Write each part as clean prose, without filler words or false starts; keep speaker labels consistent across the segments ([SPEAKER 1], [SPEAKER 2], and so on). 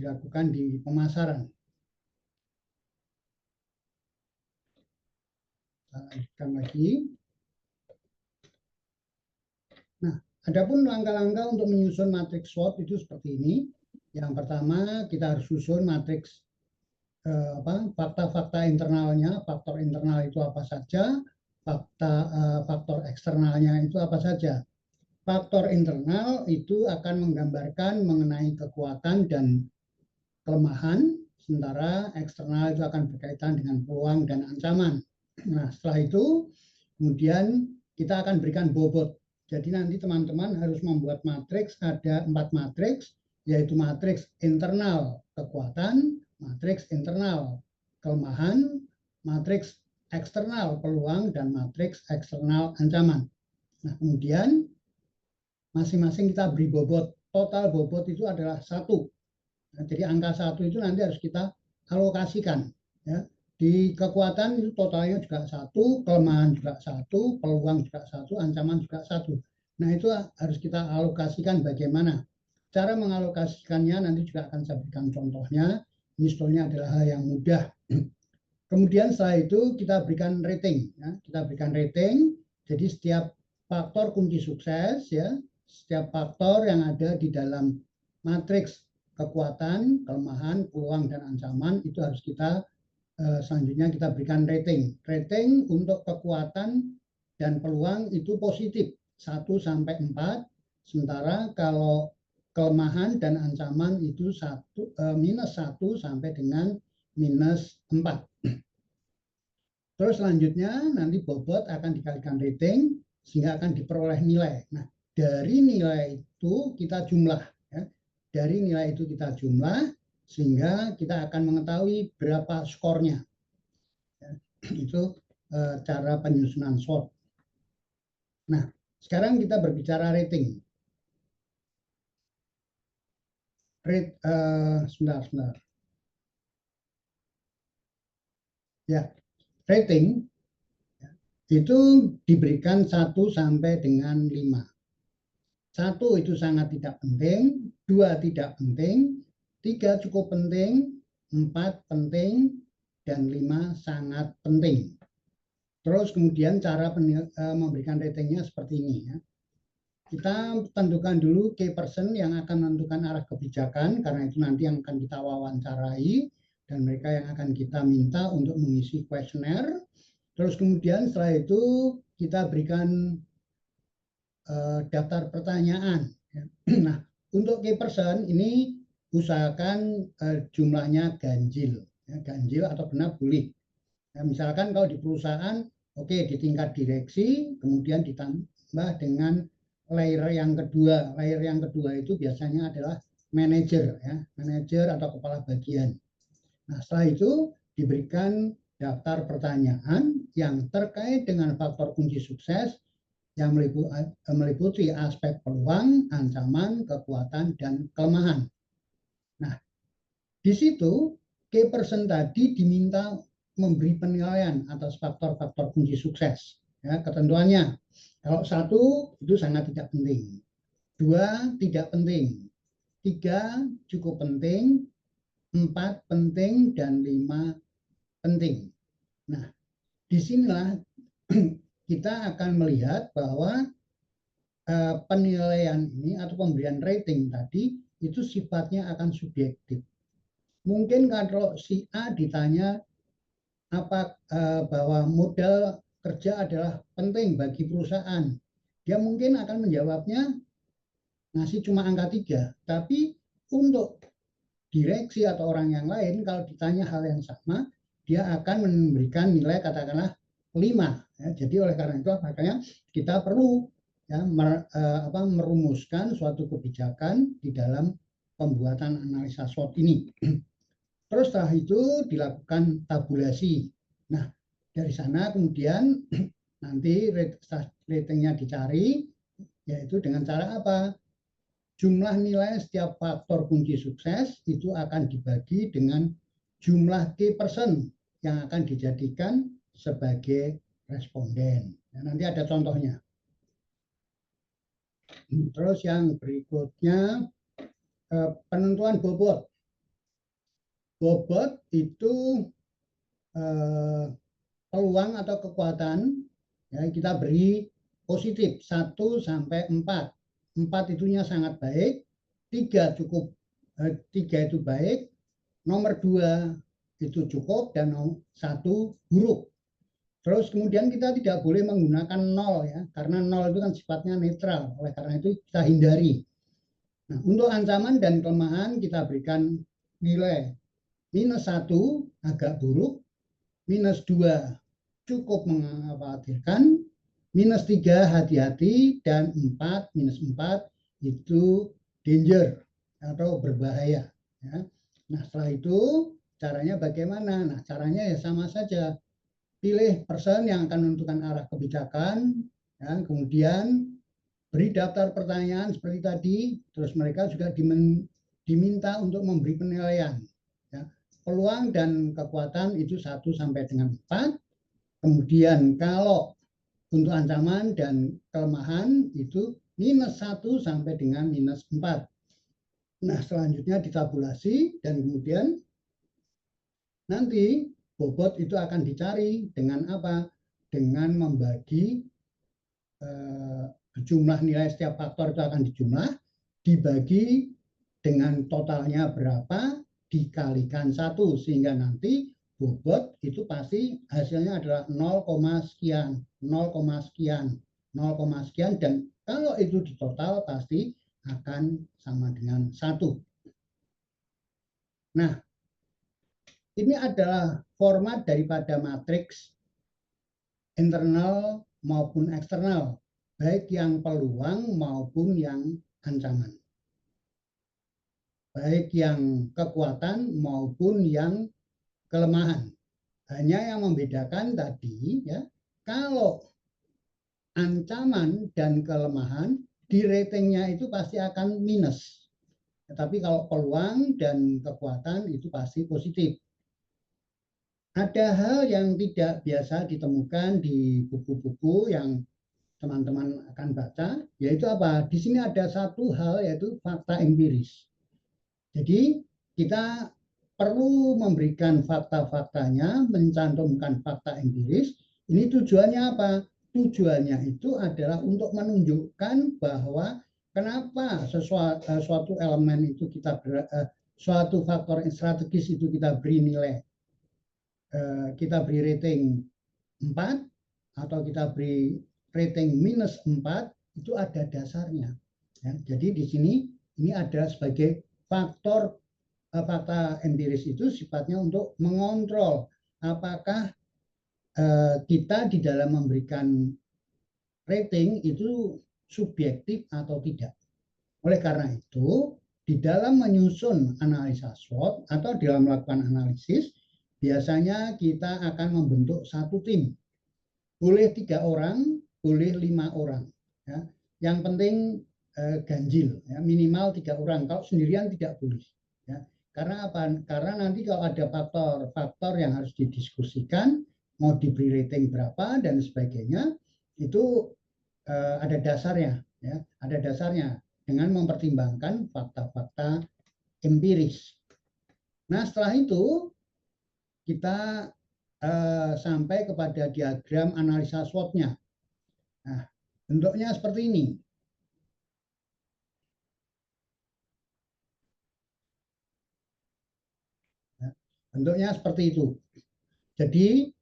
[SPEAKER 1] dilakukan di pemasaran. Kita lanjutkan lagi. Nah, adapun langkah-langkah untuk menyusun matriks SWOT itu seperti ini. Yang pertama, kita harus susun matriks fakta-fakta internalnya. Faktor internal itu apa saja, faktor eksternalnya itu apa saja. Faktor internal itu akan menggambarkan mengenai kekuatan dan kelemahan, sementara eksternal itu akan berkaitan dengan peluang dan ancaman. Nah, setelah itu kemudian kita akan berikan bobot. Jadi nanti teman-teman harus membuat matriks, ada 4 matriks, yaitu matriks internal kekuatan, matriks internal kelemahan, matriks eksternal peluang, dan matriks eksternal ancaman. Nah, kemudian masing-masing kita beri bobot. Total bobot itu adalah 1. Nah, jadi angka 1 itu nanti harus kita alokasikan. Ya. Di kekuatan itu totalnya juga 1, kelemahan juga 1, peluang juga 1, ancaman juga 1. Nah, itu harus kita alokasikan bagaimana. Cara mengalokasikannya nanti juga akan saya berikan contohnya. Ini sebetulnya adalah hal yang mudah. Kemudian setelah itu kita berikan rating. Ya. Kita berikan rating, jadi setiap faktor kunci sukses, ya, setiap faktor yang ada di dalam matriks kekuatan, kelemahan, peluang, dan ancaman itu harus kita selanjutnya kita berikan rating. Rating untuk kekuatan dan peluang itu positif 1 sampai 4, sementara kalau kelemahan dan ancaman itu minus 1 sampai dengan minus 4. Terus selanjutnya nanti bobot akan dikalikan rating sehingga akan diperoleh nilai. Nah, dari nilai itu kita jumlah. Ya. Dari nilai itu kita jumlah sehingga kita akan mengetahui berapa skornya. Ya. Itu cara penyusunan SWOT. Nah, sekarang kita berbicara rating. Sebentar. Ya, rating itu diberikan 1 sampai dengan 5. 1 itu sangat tidak penting, 2 tidak penting, 3 cukup penting, 4 penting, dan 5 sangat penting. Terus kemudian cara memberikan ratingnya seperti ini. Ya. Kita tentukan dulu key person yang akan menentukan arah kebijakan, karena itu nanti yang akan kita wawancarai, dan mereka yang akan kita minta untuk mengisi kuesioner. Terus kemudian setelah itu kita berikan daftar pertanyaan. Nah, untuk key person ini usahakan jumlahnya ganjil. Ya, ganjil atau genap boleh. Ya, misalkan kalau di perusahaan, oke, di tingkat direksi, kemudian ditambah dengan layer yang kedua. Layer yang kedua itu biasanya adalah manajer, ya, manajer atau kepala bagian. Nah, setelah itu diberikan daftar pertanyaan yang terkait dengan faktor kunci sukses yang meliputi aspek peluang, ancaman, kekuatan, dan kelemahan. Nah, di situ key person tadi diminta memberi penilaian atas faktor-faktor kunci sukses. Ya, ketentuannya, kalau 1 itu sangat tidak penting, 2 tidak penting, 3 cukup penting, 4 penting, dan 5 penting. Nah, disinilah kita akan melihat bahwa penilaian ini atau pemberian rating tadi itu sifatnya akan subjektif. Mungkin kalau si A ditanya bahwa modal kerja adalah penting bagi perusahaan, dia mungkin akan menjawabnya ngasih cuma angka 3. Tapi untuk direksi atau orang yang lain kalau ditanya hal yang sama, dia akan memberikan nilai katakanlah 5. Ya, jadi oleh karena itu makanya kita perlu ya, merumuskan suatu kebijakan di dalam pembuatan analisa SWOT ini. Terus setelah itu dilakukan tabulasi. Nah, dari sana kemudian nanti ratingnya dicari, yaitu dengan cara apa? Jumlah nilai setiap faktor kunci sukses itu akan dibagi dengan jumlah key person yang akan dijadikan sebagai responden. Ya, nanti ada contohnya. Terus yang berikutnya penentuan bobot. bobot itu peluang atau kekuatan ya, kita beri positif 1 sampai 4. 4 itunya sangat baik, 3 cukup, 3 itu baik, nomor 2 itu cukup, dan 1 buruk. Terus kemudian kita tidak boleh menggunakan 0 ya, karena 0 itu kan sifatnya netral, oleh karena itu kita hindari. Nah, untuk ancaman dan kelemahan kita berikan nilai -1 agak buruk, -2 cukup mengkhawatirkan, -3 hati-hati, dan 4 -4 itu danger atau berbahaya. Ya. Nah, setelah itu caranya bagaimana? Nah, caranya ya sama saja. Pilih person yang akan menentukan arah kebijakan, ya, kemudian beri daftar pertanyaan seperti tadi, terus mereka juga diminta untuk memberi penilaian. Ya. Peluang dan kekuatan itu 1 sampai dengan 4. Kemudian kalau untuk ancaman dan kelemahan itu -1 sampai dengan -4. Nah, selanjutnya ditabulasi dan kemudian nanti bobot itu akan dicari dengan apa? Dengan membagi jumlah nilai setiap faktor itu akan dijumlah, dibagi dengan totalnya berapa, dikalikan 1, sehingga nanti bobot itu pasti hasilnya adalah 0, sekian, 0, sekian, 0, sekian, dan kalau itu ditotal pasti akan sama dengan 1. Nah, ini adalah format daripada matriks internal maupun eksternal, baik yang peluang maupun yang ancaman, baik yang kekuatan maupun yang kelemahan. Hanya yang membedakan tadi ya, kalau ancaman dan kelemahan di ratingnya itu pasti akan minus. Tetapi kalau peluang dan kekuatan itu pasti positif. Ada hal yang tidak biasa ditemukan di buku-buku yang teman-teman akan baca, yaitu apa? Di sini ada satu hal, yaitu fakta empiris. Jadi kita perlu memberikan fakta-faktanya, mencantumkan fakta empiris. Ini tujuannya apa? Tujuannya itu adalah untuk menunjukkan bahwa kenapa suatu elemen itu suatu faktor strategis itu kita beri nilai, kita beri rating 4 atau kita beri rating -4, itu ada dasarnya. Ya, jadi di sini ini ada sebagai faktor fakta empiris itu sifatnya untuk mengontrol apakah kita di dalam memberikan rating itu subjektif atau tidak. Oleh karena itu, di dalam menyusun analisa SWOT atau dalam melakukan analisis, biasanya kita akan membentuk satu tim. Boleh 3 orang, boleh 5 orang. Ya. Yang penting ganjil, ya, minimal 3 orang. Kalau sendirian tidak boleh. Ya. Karena apa? Karena nanti kalau ada faktor-faktor yang harus didiskusikan, mau diberi rating berapa dan sebagainya, itu ada dasarnya, ya, ada dasarnya dengan mempertimbangkan fakta-fakta empiris. Nah, setelah itu kita sampai kepada diagram analisa SWOT-nya. Nah, bentuknya seperti ini. Bentuknya seperti itu. Jadi,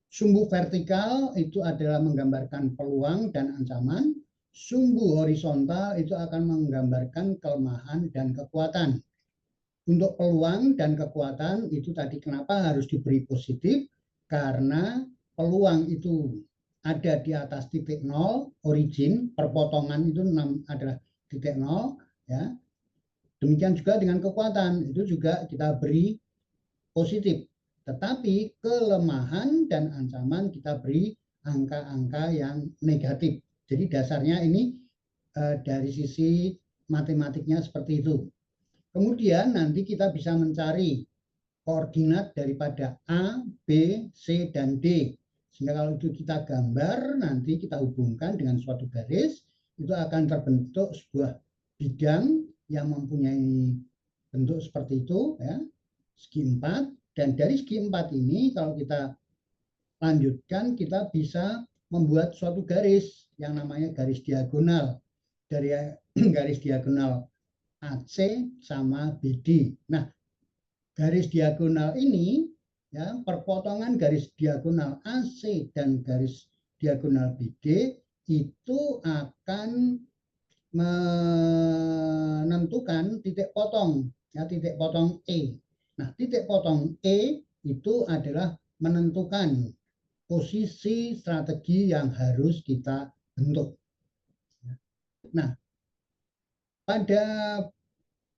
[SPEAKER 1] sumbu vertikal itu adalah menggambarkan peluang dan ancaman. Sumbu horizontal itu akan menggambarkan kelemahan dan kekuatan. Untuk peluang dan kekuatan itu tadi kenapa harus diberi positif? Karena peluang itu ada di atas titik 0, origin, perpotongan itu adalah titik 0. Ya. Demikian juga dengan kekuatan, itu juga kita beri positif. Tetapi kelemahan dan ancaman kita beri angka-angka yang negatif. Jadi dasarnya ini dari sisi matematiknya seperti itu. Kemudian nanti kita bisa mencari koordinat daripada A, B, C, dan D. Sehingga kalau itu kita gambar, nanti kita hubungkan dengan suatu garis, itu akan terbentuk sebuah bidang yang mempunyai bentuk seperti itu. Ya. segi 4, dan dari segi 4 ini kalau kita lanjutkan, kita bisa membuat suatu garis yang namanya garis diagonal. Dari garis diagonal AC sama BD. Nah, garis diagonal ini, ya, perpotongan garis diagonal AC dan garis diagonal BD itu akan menentukan titik potong, ya, titik potong E. Nah, titik potong E itu adalah menentukan posisi strategi yang harus kita bentuk. Nah, pada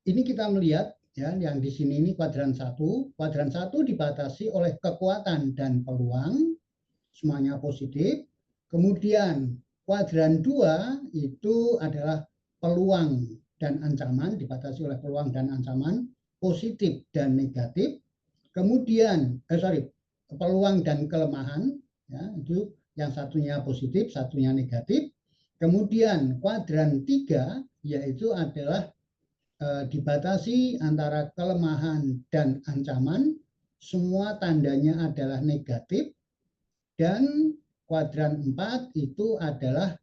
[SPEAKER 1] ini kita melihat, ya, yang di sini ini kuadran 1. Kuadran 1 dibatasi oleh kekuatan dan peluang, semuanya positif. Kemudian kuadran 2 itu adalah peluang dan ancaman, dibatasi oleh peluang dan ancaman, positif dan negatif. Kemudian peluang dan kelemahan, ya, itu yang satunya positif, satunya negatif. Kemudian kuadran 3 yaitu adalah dibatasi antara kelemahan dan ancaman, semua tandanya adalah negatif. Dan kuadran 4 itu adalah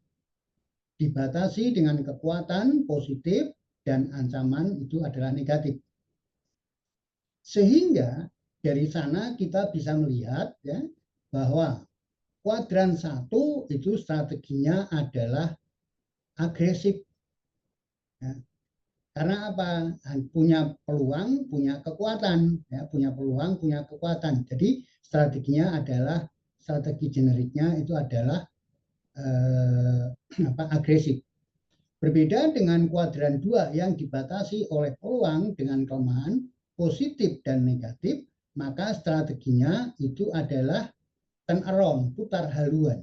[SPEAKER 1] dibatasi dengan kekuatan positif dan ancaman itu adalah negatif. Sehingga dari sana kita bisa melihat, ya, bahwa kuadran 1 itu strateginya adalah agresif. Ya. Karena apa? Punya peluang, punya kekuatan, ya, punya peluang, punya kekuatan. Jadi strateginya adalah, strategi generiknya itu adalah agresif. Berbeda dengan kuadran 2 yang dibatasi oleh peluang dengan kelemahan positif dan negatif, maka strateginya itu adalah turn around, putar haluan.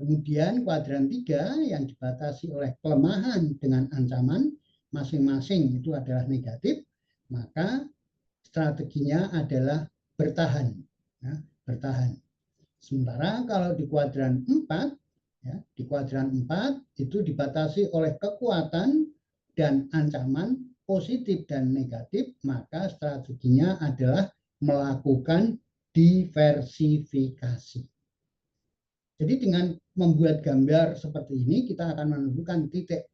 [SPEAKER 1] Kemudian kuadran 3 yang dibatasi oleh kelemahan dengan ancaman, masing-masing itu adalah negatif, maka strateginya adalah bertahan. Ya, bertahan. Sementara kalau di kuadran 4, ya, di kuadran 4 itu dibatasi oleh kekuatan dan ancaman positif dan negatif, maka strateginya adalah melakukan diversifikasi. Jadi dengan membuat gambar seperti ini, kita akan menentukan titik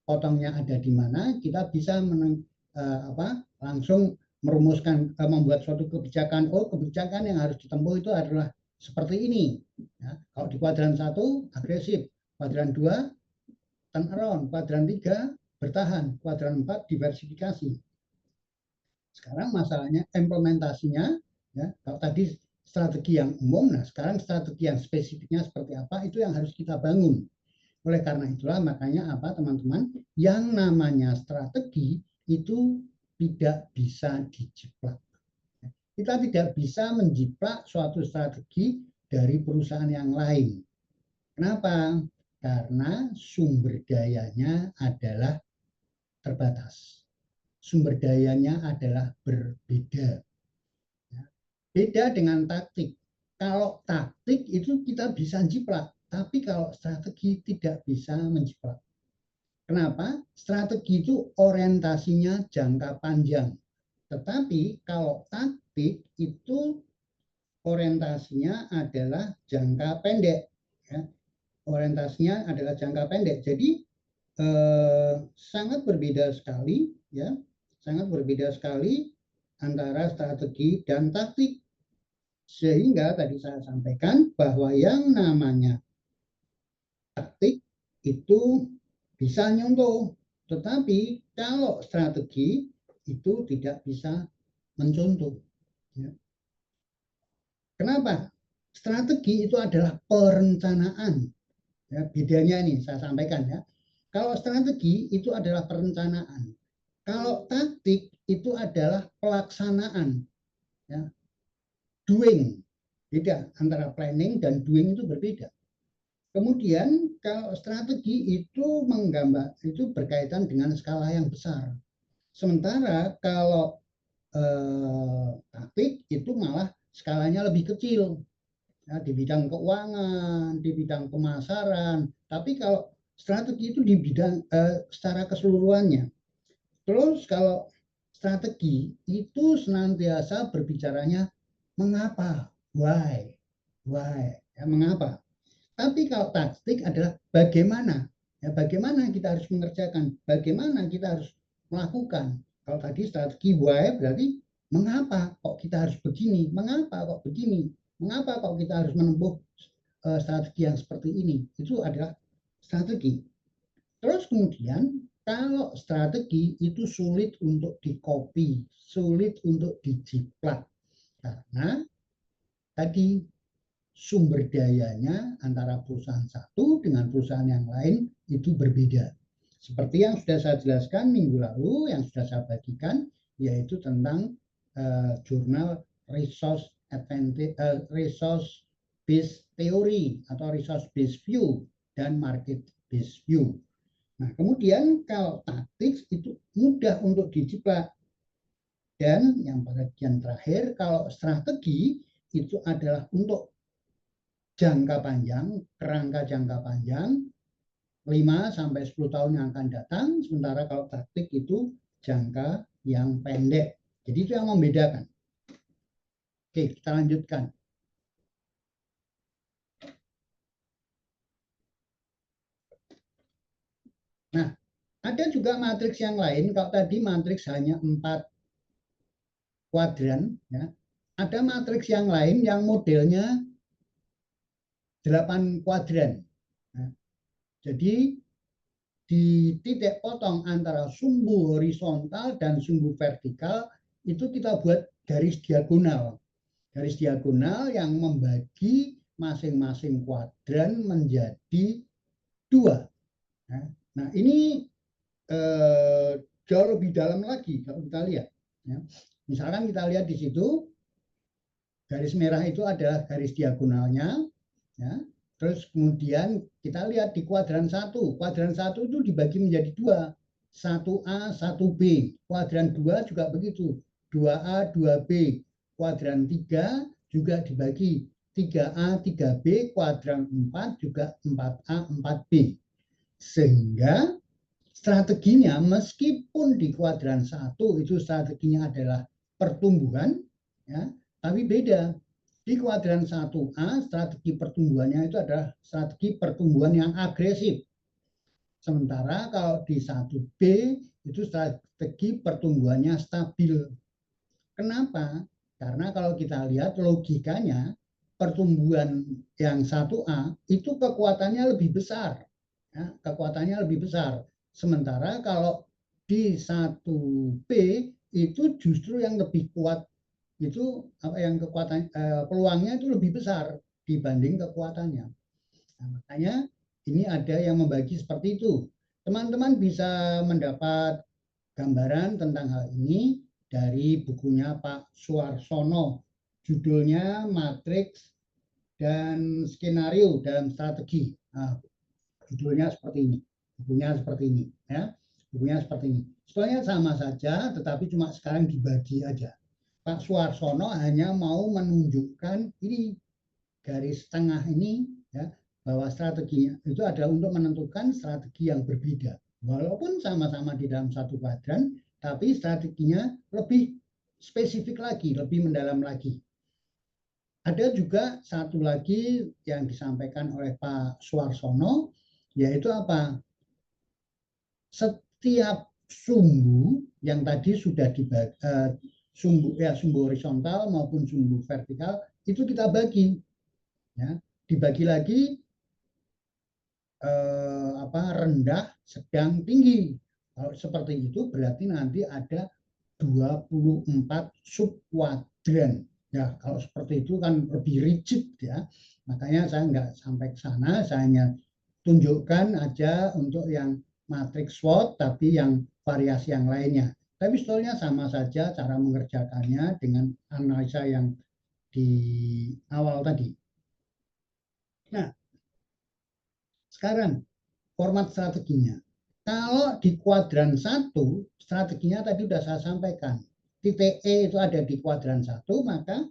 [SPEAKER 1] potongnya ada di mana, kita bisa langsung merumuskan, membuat suatu kebijakan. Oh, kebijakan yang harus ditempuh itu adalah seperti ini. Ya, kalau di kuadran 1 agresif, kuadran 2 turn around, kuadran 3 bertahan, kuadran 4 diversifikasi. Sekarang masalahnya implementasinya, ya, kalau tadi strategi yang umum, nah sekarang strategi yang spesifiknya seperti apa, itu yang harus kita bangun. Oleh karena itulah, makanya apa, teman-teman, yang namanya strategi itu tidak bisa dijiplak. Kita tidak bisa menjiplak suatu strategi dari perusahaan yang lain. Kenapa? Karena sumber dayanya adalah terbatas. Sumber dayanya adalah berbeda. Beda dengan taktik. Kalau taktik itu kita bisa jiplak, tapi kalau strategi tidak bisa menjiplak. Kenapa? Strategi itu orientasinya jangka panjang. Tetapi kalau taktik itu orientasinya adalah jangka pendek. Ya. Orientasinya adalah jangka pendek. Jadi sangat berbeda sekali, ya, sangat berbeda sekali antara strategi dan taktik. Sehingga tadi saya sampaikan bahwa yang namanya taktik itu bisa nyontoh, tetapi kalau strategi itu tidak bisa mencontoh. Ya. Kenapa? Strategi itu adalah perencanaan. Ya, bedanya ini saya sampaikan, ya. Kalau strategi itu adalah perencanaan. Kalau taktik itu adalah pelaksanaan. Ya. Doing. Beda antara planning dan doing itu berbeda. Kemudian kalau strategi itu berkaitan dengan skala yang besar. Sementara kalau taktik itu malah skalanya lebih kecil, ya, di bidang keuangan, di bidang pemasaran. Tapi kalau strategi itu di bidang secara keseluruhannya. Terus kalau strategi itu senantiasa berbicaranya mengapa, why, ya, mengapa. Tapi kalau taktik adalah bagaimana, ya bagaimana kita harus mengerjakan, bagaimana kita harus melakukan. Kalau tadi strategi why berarti mengapa kok kita harus begini, mengapa kok begini, mengapa kok kita harus menempuh strategi yang seperti ini. Itu adalah strategi. Terus kemudian kalau strategi itu sulit untuk di-copy, sulit untuk dijiplak karena tadi sumber dayanya antara perusahaan satu dengan perusahaan yang lain itu berbeda. Seperti yang sudah saya jelaskan minggu lalu, yang sudah saya bagikan, yaitu tentang jurnal resource based theory atau resource based view dan market based view. Nah, kemudian kalau taktik itu mudah untuk dijiplak. Dan yang bagian terakhir, kalau strategi itu adalah untuk jangka panjang, kerangka jangka panjang, 5-10 tahun yang akan datang, sementara kalau taktik itu jangka yang pendek. Jadi itu yang membedakan. Oke, kita lanjutkan. Nah, ada juga matriks yang lain. Kalau tadi matriks hanya 4 kuadran, ya, ada matriks yang lain yang modelnya 8 kuadran. Nah, jadi di titik potong antara sumbu horizontal dan sumbu vertikal itu kita buat garis diagonal. Garis diagonal yang membagi masing-masing kuadran menjadi 2. Nah, ini jauh lebih dalam lagi kalau kita lihat. Ya. Misalkan kita lihat di situ, garis merah itu adalah garis diagonalnya. Ya. Terus kemudian kita lihat di kuadran 1. Kuadran 1 itu dibagi menjadi 2. 1A, 1B. Kuadran 2 juga begitu. 2A, 2B. Kuadran 3 juga dibagi 3A, 3B. Kuadran 4 juga 4A, 4B. Sehingga strateginya meskipun di kuadran 1 itu strateginya adalah pertumbuhan, ya, tapi beda. Di kuadran 1A strategi pertumbuhannya itu adalah strategi pertumbuhan yang agresif. Sementara kalau di 1B itu strategi pertumbuhannya stabil. Kenapa? Karena kalau kita lihat logikanya pertumbuhan yang 1A itu kekuatannya lebih besar. Ya, kekuatannya lebih besar. Sementara kalau di 1B itu justru yang lebih kuat itu apa yang kekuatan peluangnya itu lebih besar dibanding kekuatannya. Nah, makanya ini ada yang membagi seperti itu. Teman-teman bisa mendapat gambaran tentang hal ini dari bukunya Pak Suarsono. Judulnya Matriks dan Skenario dalam Strategi. Nah, judulnya seperti ini. Bukunya seperti ini. Ya. Bukunya seperti ini. Sebetulnya sama saja, tetapi cuma sekarang dibagi aja. Pak Suarsono hanya mau menunjukkan ini garis tengah ini ya, bahwa strateginya itu adalah untuk menentukan strategi yang berbeda. Walaupun sama-sama di dalam satu kuadran, tapi strateginya lebih spesifik lagi, lebih mendalam lagi. Ada juga satu lagi yang disampaikan oleh Pak Suarsono, yaitu apa? Setiap sumbu yang tadi sudah dibagi, sumbu horizontal maupun sumbu vertikal itu kita bagi, ya, dibagi lagi rendah, sedang, tinggi. Kalau seperti itu berarti nanti ada 24 subkuadran. Ya, kalau seperti itu kan lebih rigid ya. Makanya saya nggak sampai ke sana, saya hanya tunjukkan aja untuk yang matriks SWOT tapi yang variasi yang lainnya. Tapi sebetulnya sama saja cara mengerjakannya dengan analisa yang di awal tadi. Nah, sekarang format strateginya. Kalau di kuadran 1, strateginya tadi sudah saya sampaikan. Titik E itu ada di kuadran 1, maka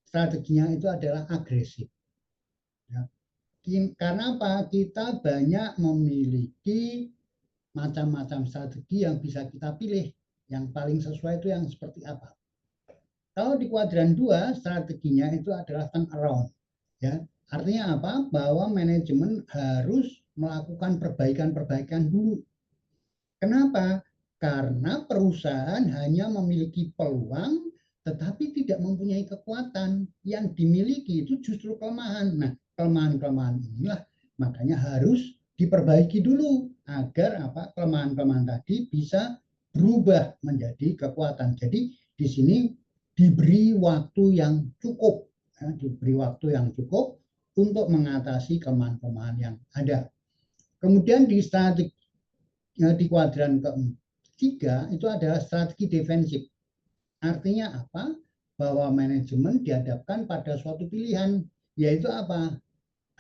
[SPEAKER 1] strateginya itu adalah agresif. Ya. Karena apa? Kita banyak memiliki macam-macam strategi yang bisa kita pilih. Yang paling sesuai itu yang seperti apa? Kalau di kuadran 2, strateginya itu adalah turn around. Ya. Artinya apa? Bahwa manajemen harus melakukan perbaikan-perbaikan dulu. Kenapa? Karena perusahaan hanya memiliki peluang tetapi tidak mempunyai kekuatan. Yang dimiliki itu justru kelemahan. Nah, kelemahan-kelemahan inilah makanya harus diperbaiki dulu agar apa? Kelemahan-kelemahan tadi bisa berubah menjadi kekuatan. Jadi di sini diberi waktu yang cukup, ya, diberi waktu yang cukup untuk mengatasi kelemahan-kelemahan yang ada. Kemudian di strategi di kuadran ketiga itu adalah strategi defensif. Artinya apa? Bahwa manajemen dihadapkan pada suatu pilihan, yaitu apa?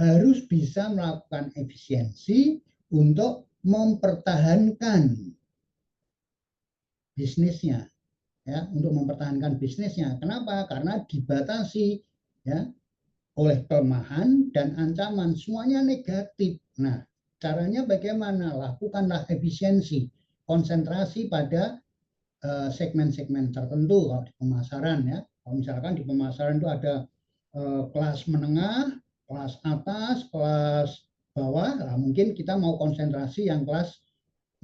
[SPEAKER 1] Harus bisa melakukan efisiensi untuk mempertahankan bisnisnya, ya, untuk mempertahankan bisnisnya. Kenapa? Karena dibatasi, ya, oleh kelemahan dan ancaman, semuanya negatif. Nah, caranya bagaimana? Lakukanlah efisiensi, konsentrasi pada segmen-segmen tertentu. Kalau di pemasaran, ya, kalau misalkan di pemasaran itu ada kelas menengah, kelas atas, kelas bawah, nah mungkin kita mau konsentrasi yang kelas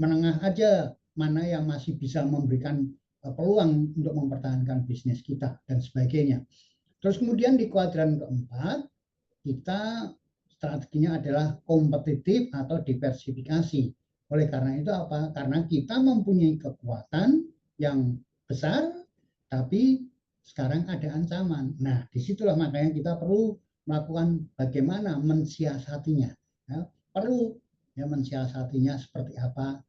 [SPEAKER 1] menengah aja, mana yang masih bisa memberikan peluang untuk mempertahankan bisnis kita dan sebagainya. Terus kemudian di kuadran keempat, kita strateginya adalah kompetitif atau diversifikasi. Oleh karena itu apa? Karena kita mempunyai kekuatan yang besar, tapi sekarang ada ancaman. Nah, disitulah makanya kita perlu melakukan bagaimana mensiasatinya. Ya, perlu ya mensiasatinya seperti apa?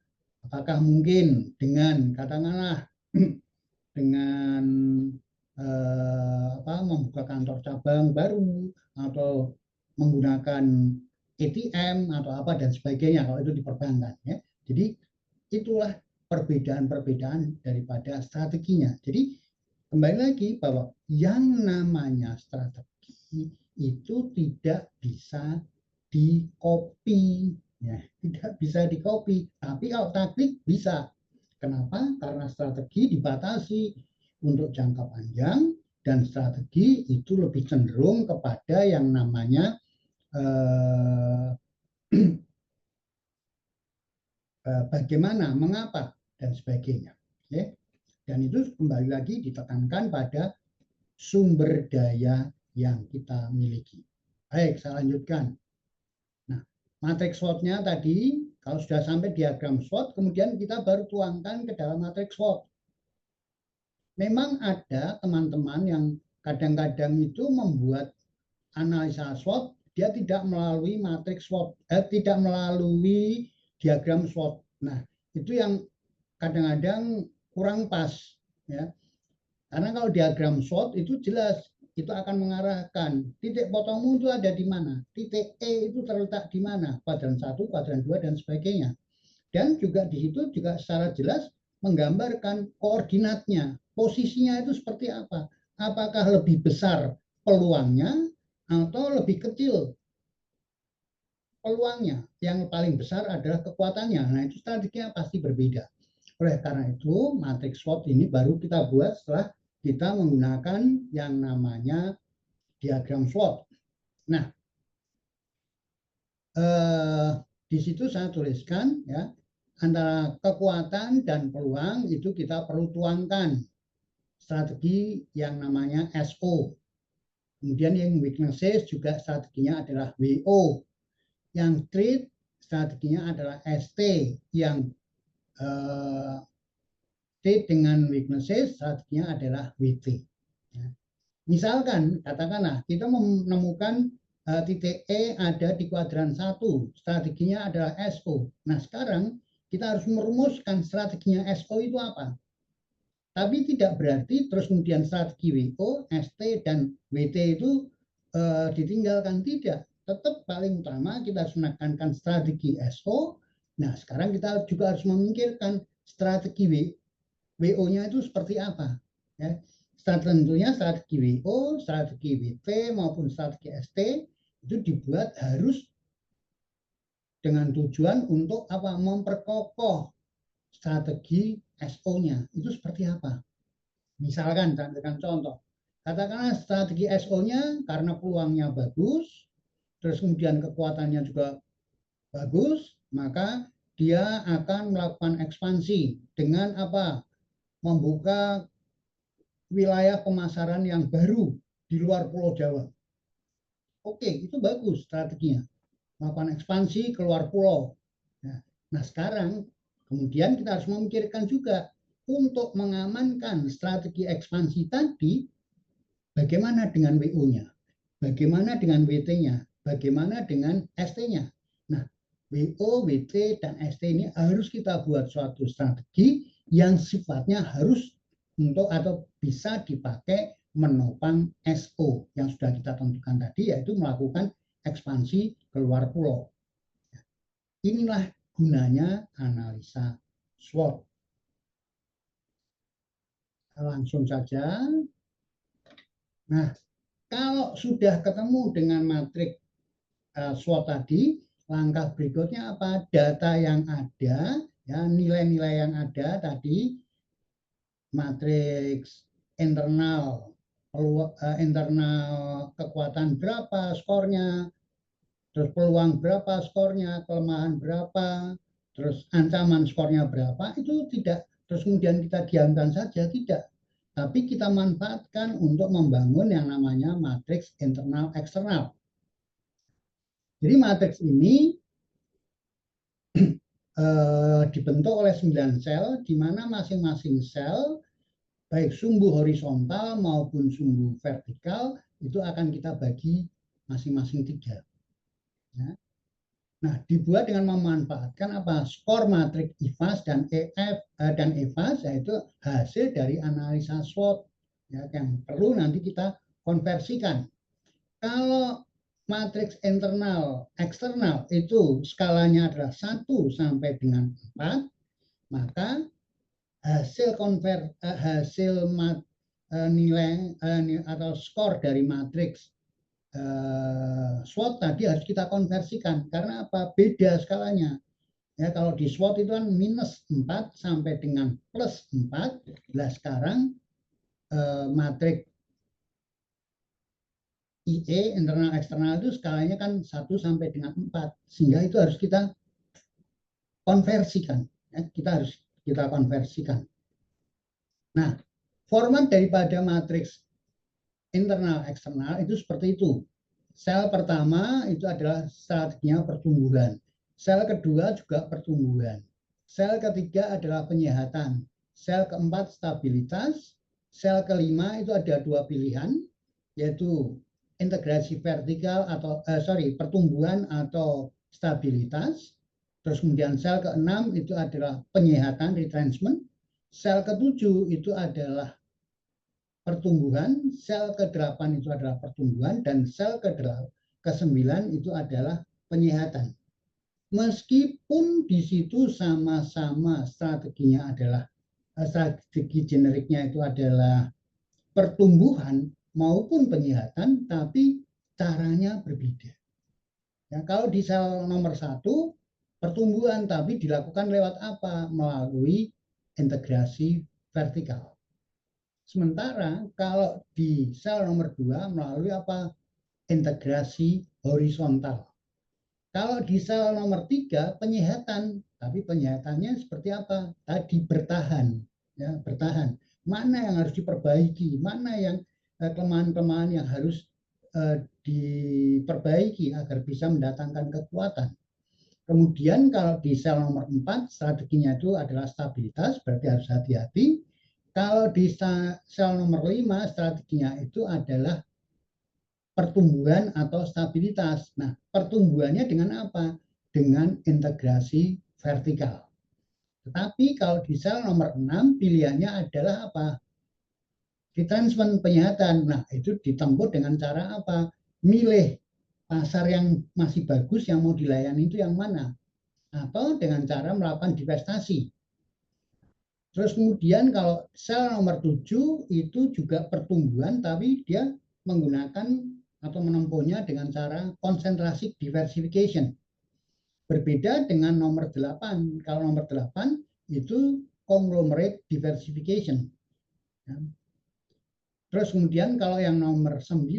[SPEAKER 1] Apakah mungkin dengan katakanlah dengan membuka kantor cabang baru atau menggunakan ATM atau apa dan sebagainya kalau itu di perbankan, ya. Jadi itulah perbedaan-perbedaan daripada strateginya. Jadi kembali lagi bahwa yang namanya strategi itu tidak bisa di-copy, ya, tidak bisa di-copy. Tapi kalau taktik bisa. Kenapa? Karena strategi dibatasi untuk jangka panjang dan strategi itu lebih cenderung kepada yang namanya bagaimana, mengapa, dan sebagainya. Okay? Dan itu kembali lagi ditekankan pada sumber daya yang kita miliki. Baik, saya lanjutkan. Nah, matriks SWOT-nya tadi, kalau sudah sampai diagram SWOT, kemudian kita baru tuangkan ke dalam matriks SWOT. Memang ada teman-teman yang kadang-kadang itu membuat analisa SWOT, dia tidak melalui matriks SWOT, tidak melalui diagram SWOT. Nah, itu yang kadang-kadang kurang pas, ya. Karena kalau diagram SWOT itu jelas, itu akan mengarahkan titik potongmu itu ada di mana, titik E itu terletak di mana, kuadran 1, kuadran 2, dan sebagainya. Dan juga di situ juga secara jelas menggambarkan koordinatnya, posisinya itu seperti apa. Apakah lebih besar peluangnya atau lebih kecil peluangnya. Yang paling besar adalah kekuatannya. Nah, itu strateginya pasti berbeda. Oleh karena itu, matriks SWOT ini baru kita buat setelah kita menggunakan yang namanya diagram SWOT. Nah, di situ saya tuliskan, ya, antara kekuatan dan peluang itu kita perlu tuangkan strategi yang namanya SO. Kemudian yang weaknesses juga strateginya adalah WO. Yang threat strateginya adalah ST. Yang T dengan weaknesses strateginya adalah WT. Ya. Misalkan, katakanlah kita menemukan titik E ada di kuadran 1, strateginya adalah SO. Nah, sekarang kita harus merumuskan strateginya SO itu apa. Tapi tidak berarti terus kemudian strategi WO, ST, dan WT itu ditinggalkan. Tidak. Tetap paling utama kita harus menekankan strategi SO. Nah, sekarang kita juga harus memikirkan strategi WO-nya itu seperti apa. Ya. Tentunya strategi WO, strategi WT, maupun strategi ST itu dibuat harus dengan tujuan untuk apa? Memperkokoh strategi SO-nya itu seperti apa. Misalkan, saya berikan contoh. Katakanlah strategi SO-nya karena peluangnya bagus, terus kemudian kekuatannya juga bagus, maka dia akan melakukan ekspansi dengan apa? Membuka wilayah pemasaran yang baru di luar Pulau Jawa. Oke, itu bagus strateginya. Melakukan ekspansi keluar pulau. Nah, sekarang kemudian kita harus memikirkan juga untuk mengamankan strategi ekspansi tadi, bagaimana dengan WO-nya, bagaimana dengan WT-nya, bagaimana dengan ST-nya. Nah, WO, WT, dan ST ini harus kita buat suatu strategi yang sifatnya harus untuk atau bisa dipakai menopang SO yang sudah kita tentukan tadi, yaitu melakukan ekspansi keluar pulau. Inilah gunanya analisa SWOT. Langsung saja. Nah, kalau sudah ketemu dengan matriks SWOT tadi, langkah berikutnya apa? Data yang ada, ya, nilai-nilai yang ada tadi, matriks internal, internal kekuatan berapa skornya, terus peluang berapa skornya, kelemahan berapa, terus ancaman skornya berapa, itu tidak terus kemudian kita diamkan saja, tidak. Tapi kita manfaatkan untuk membangun yang namanya matriks internal eksternal. Jadi matriks ini dibentuk oleh 9 sel, di mana masing-masing sel, baik sumbu horizontal maupun sumbu vertikal, itu akan kita bagi masing-masing 3. Ya. Nah, dibuat dengan memanfaatkan apa? Skor matriks IFAS dan EFAS, yaitu hasil dari analisa SWOT, ya, yang perlu nanti kita konversikan. Kalau matriks internal eksternal itu skalanya adalah 1 sampai dengan 4, maka hasil nilai atau skor dari matriks SWOT tadi harus kita konversikan. Karena apa? Beda skalanya. Ya, kalau di SWOT itu kan minus 4 sampai dengan plus 4. Nah, sekarang matriks IE, internal eksternal itu skalanya kan 1 sampai dengan 4. Sehingga itu harus kita konversikan. Ya, kita konversikan. Nah, format daripada matriks internal eksternal itu seperti itu. Sel pertama itu adalah strateginya pertumbuhan. Sel kedua juga pertumbuhan. Sel ketiga adalah penyehatan. Sel keempat stabilitas. Sel kelima itu ada 2 pilihan, yaitu integrasi vertikal atau pertumbuhan atau stabilitas. Terus kemudian sel keenam itu adalah penyehatan, retrenchment. Sel ketujuh itu adalah pertumbuhan, sel ke-8 itu adalah pertumbuhan, dan sel ke-9 itu adalah penyehatan. Meskipun di situ sama-sama strateginya adalah, strategi generiknya itu adalah pertumbuhan maupun penyehatan, tapi caranya berbeda. Ya, kalau di sel nomor 1, pertumbuhan, tapi dilakukan lewat apa? Melalui integrasi vertikal. Sementara kalau di sel nomor 2 melalui apa? Integrasi horizontal. Kalau di sel nomor 3 penyehatan, tapi penyehatannya seperti apa? Tadi bertahan, ya, bertahan. Mana yang harus diperbaiki, mana yang kelemahan-kelemahan yang harus diperbaiki agar bisa mendatangkan kekuatan. Kemudian kalau di sel nomor 4 strateginya itu adalah stabilitas, berarti harus hati-hati. Kalau di sel nomor 5 strateginya itu adalah pertumbuhan atau stabilitas. Nah, pertumbuhannya dengan apa? Dengan integrasi vertikal. Tetapi kalau di sel nomor 6 pilihannya adalah apa? Retrenchment, penyehatan. Nah, itu ditempuh dengan cara apa? Milih pasar yang masih bagus yang mau dilayani itu yang mana? Atau dengan cara melakukan divestasi. Terus kemudian kalau sel nomor 7 itu juga pertumbuhan, tapi dia menggunakan atau menempuhnya dengan cara concentric diversification. Berbeda dengan nomor 8. Kalau nomor 8 itu conglomerate diversification. Ya. Terus kemudian kalau yang nomor 9,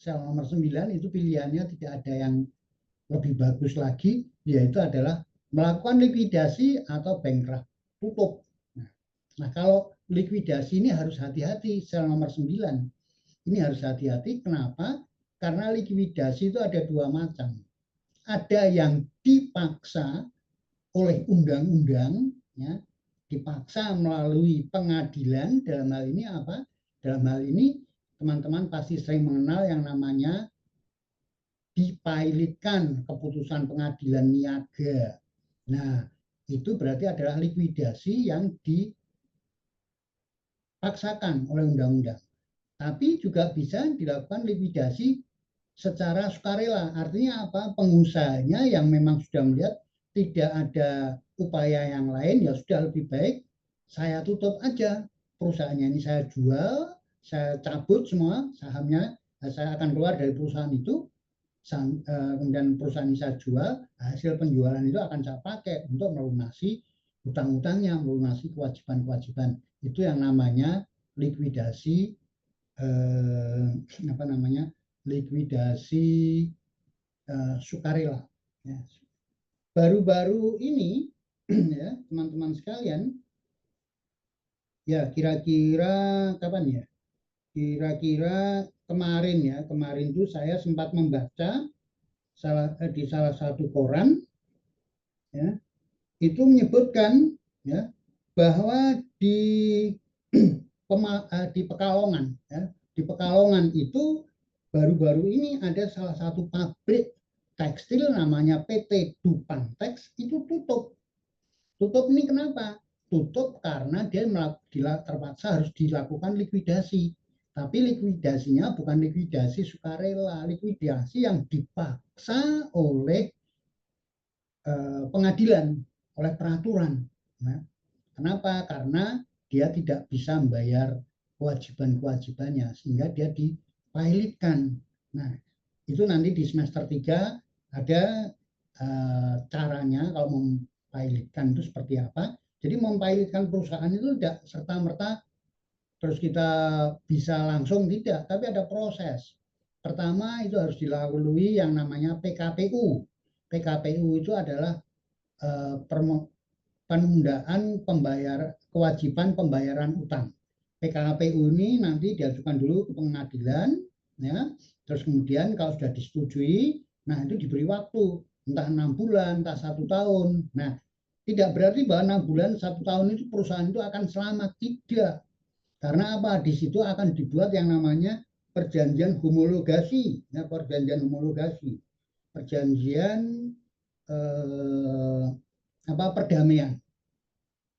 [SPEAKER 1] sel nomor 9 itu pilihannya tidak ada yang lebih bagus lagi, yaitu adalah melakukan likuidasi atau bankrupt, tutup. Nah, kalau likuidasi ini harus hati-hati, sel nomor 9. Ini harus hati-hati, kenapa? Karena likuidasi itu ada dua macam. Ada yang dipaksa oleh undang-undang, ya, dipaksa melalui pengadilan. Dalam hal ini apa? Dalam hal ini teman-teman pasti sering mengenal yang namanya dipilotkan keputusan pengadilan niaga. Nah, itu berarti adalah likuidasi yang dipaksakan oleh undang-undang. Tapi juga bisa dilakukan likuidasi secara sukarela. Artinya apa? Pengusahanya yang memang sudah melihat tidak ada upaya yang lain, ya sudah lebih baik saya tutup aja perusahaannya ini, saya jual, saya cabut semua sahamnya, saya akan keluar dari perusahaan itu, kemudian perusahaan ini saya jual, hasil penjualan itu akan saya pakai untuk melunasi hutang-hutangnya, melunasi kewajiban-kewajiban. Itu yang namanya likuidasi likuidasi sukarela. Ya. Baru-baru ini ya teman-teman sekalian, ya kira-kira kapan ya? Kira-kira kemarin itu saya sempat membaca di salah satu koran, ya, itu menyebutkan, ya, bahwa di Pekalongan, ya, di Pekalongan itu baru-baru ini ada salah satu pabrik tekstil namanya PT Dupantex itu tutup. Tutup ini kenapa? Tutup karena dia terpaksa harus dilakukan likuidasi. Tapi likuidasinya bukan likuidasi sukarela, likuidasi yang dipaksa oleh pengadilan, oleh peraturan. Nah, kenapa? Karena dia tidak bisa membayar kewajiban-kewajibannya, sehingga dia dipilotkan. Nah, itu nanti di semester 3 ada caranya kalau mempilotkan itu seperti apa. Jadi mempilotkan perusahaan itu tidak serta-merta terus kita bisa langsung, tidak, tapi ada proses. Pertama itu harus dilalui yang namanya PKPU. PKPU itu adalah penundaan kewajiban pembayaran utang. PKPU ini nanti diajukan dulu ke pengadilan, ya. Terus kemudian kalau sudah disetujui, nah itu diberi waktu entah 6 bulan, entah 1 tahun. Nah, tidak berarti bahwa 6 bulan, 1 tahun itu perusahaan itu akan selamat, tidak. Karena apa? Di situ akan dibuat yang namanya perjanjian homologasi, ya, perjanjian homologasi, perjanjian perdamaian.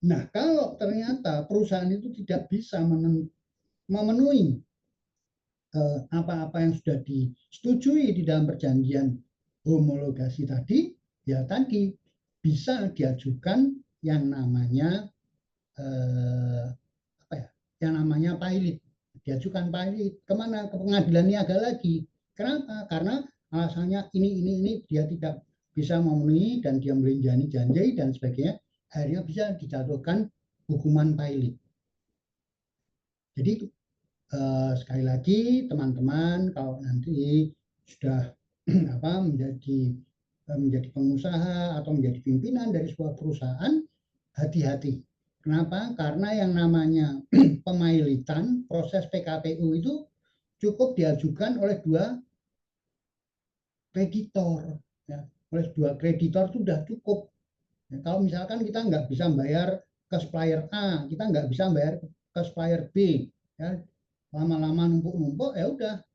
[SPEAKER 1] Nah, kalau ternyata perusahaan itu tidak bisa memenuhi apa-apa yang sudah disetujui di dalam perjanjian homologasi tadi, ya tadi bisa diajukan yang namanya yang namanya pilot. Diajukan pilot kemana? Ke pengadilan niaga lagi. Kenapa? Karena alasannya ini dia tidak bisa memenuhi dan dia melinjani janji dan sebagainya, akhirnya bisa dijatuhkan hukuman pilot. Jadi sekali lagi teman-teman, kalau nanti sudah menjadi pengusaha atau menjadi pimpinan dari sebuah perusahaan, hati-hati. Kenapa? Karena yang namanya pemailitan, proses PKPU itu cukup diajukan oleh 2 kreditor. Ya. Oleh 2 kreditor itu sudah cukup. Ya, kalau misalkan kita nggak bisa bayar ke supplier A, kita nggak bisa bayar ke supplier B, ya, lama-lama numpuk-numpuk, ya udah,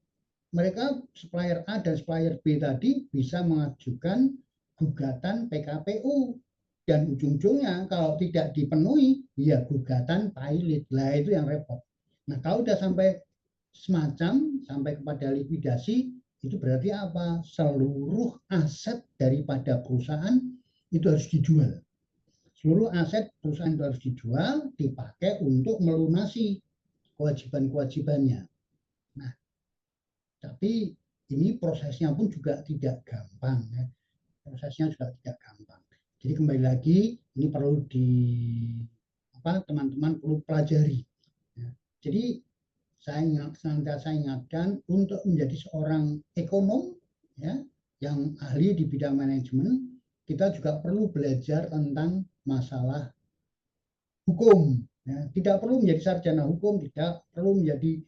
[SPEAKER 1] mereka supplier A dan supplier B tadi bisa mengajukan gugatan PKPU. Dan ujung-ujungnya kalau tidak dipenuhi, ya gugatan pilot. Lah itu yang repot. Nah, kalau udah sampai sampai kepada likuidasi, itu berarti apa? Seluruh aset daripada perusahaan itu harus dijual. Seluruh aset perusahaan itu harus dijual, dipakai untuk melunasi kewajiban-kewajibannya. Nah, tapi ini prosesnya pun juga tidak gampang, ya. Prosesnya juga tidak gampang. Jadi kembali lagi ini perlu teman-teman perlu pelajari. Ya. Jadi senantiasa ingatkan untuk menjadi seorang ekonom ya yang ahli di bidang manajemen, kita juga perlu belajar tentang masalah hukum. Ya. Tidak perlu menjadi sarjana hukum, tidak perlu menjadi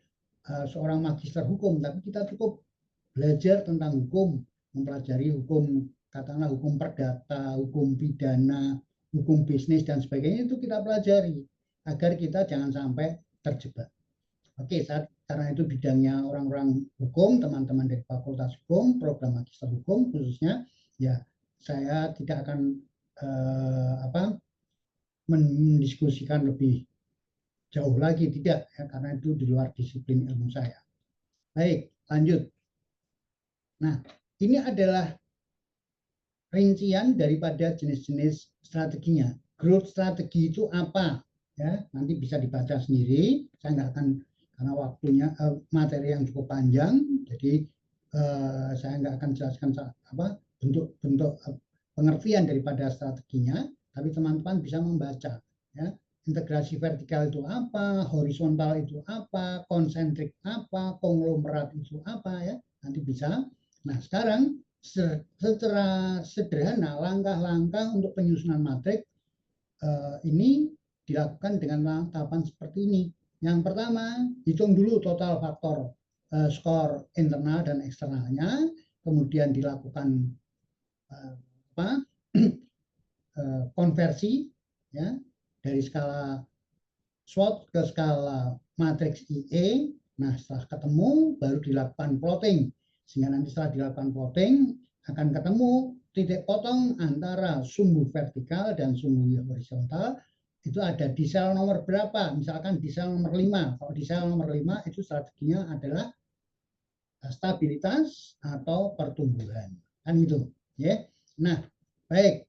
[SPEAKER 1] seorang magister hukum, tapi kita cukup belajar tentang hukum, mempelajari hukum, katakanlah hukum perdata, hukum pidana, hukum bisnis dan sebagainya, itu kita pelajari agar kita jangan sampai terjebak. Oke, karena itu bidangnya orang-orang hukum, teman-teman dari Fakultas Hukum, program magister hukum khususnya, ya saya tidak akan mendiskusikan lebih jauh lagi, tidak ya, karena itu di luar disiplin ilmu saya. Baik, lanjut. Nah, ini adalah rincian daripada jenis-jenis strateginya. Growth strategi itu apa? Ya, nanti bisa dibaca sendiri. Saya nggak akan, karena waktunya materi yang cukup panjang, jadi saya nggak akan jelaskan apa bentuk-bentuk pengertian daripada strateginya, tapi teman-teman bisa membaca. Ya, integrasi vertikal itu apa, horizontal itu apa, konsentrik apa, konglomerat itu apa ya, nanti bisa. Nah, sekarang secara sederhana langkah-langkah untuk penyusunan matrik ini dilakukan dengan tahapan seperti ini. Yang pertama, hitung dulu total faktor skor internal dan eksternalnya, kemudian dilakukan konversi ya dari skala SWOT ke skala matriks IE. Nah, setelah ketemu baru dilakukan plotting. Sehingga nanti setelah dilakukan plotting akan ketemu titik potong antara sumbu vertikal dan sumbu horizontal. Itu ada di sel nomor berapa? Misalkan di sel nomor 5. Kalau di sel nomor 5 itu strateginya adalah stabilitas atau pertumbuhan. Kan itu, ya. Nah, baik.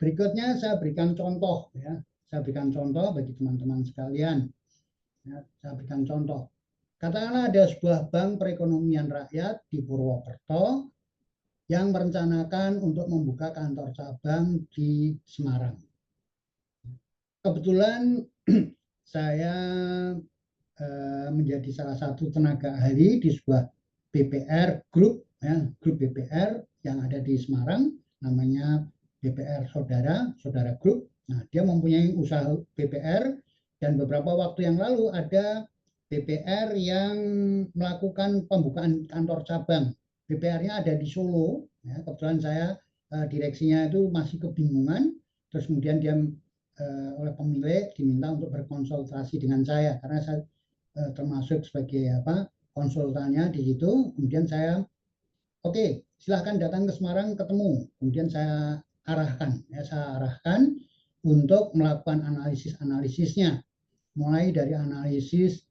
[SPEAKER 1] Berikutnya saya berikan contoh ya. Saya berikan contoh bagi teman-teman sekalian. Ya, saya berikan contoh. Katakanlah ada sebuah bank perekonomian rakyat di Purwokerto yang merencanakan untuk membuka kantor cabang di Semarang. Kebetulan saya menjadi salah satu tenaga ahli di sebuah BPR Group, ya, grup BPR yang ada di Semarang, namanya BPR Saudara Group. Nah, dia mempunyai usaha BPR dan beberapa waktu yang lalu ada BPR yang melakukan pembukaan kantor cabang. BPR-nya ada di Solo. Ya, kebetulan saya direksinya itu masih kebingungan. Terus kemudian dia oleh pemilik diminta untuk berkonsultasi dengan saya karena saya termasuk sebagai konsultannya di situ. Kemudian saya oke, silahkan datang ke Semarang ketemu. Kemudian saya arahkan untuk melakukan analisisnya, mulai dari analisis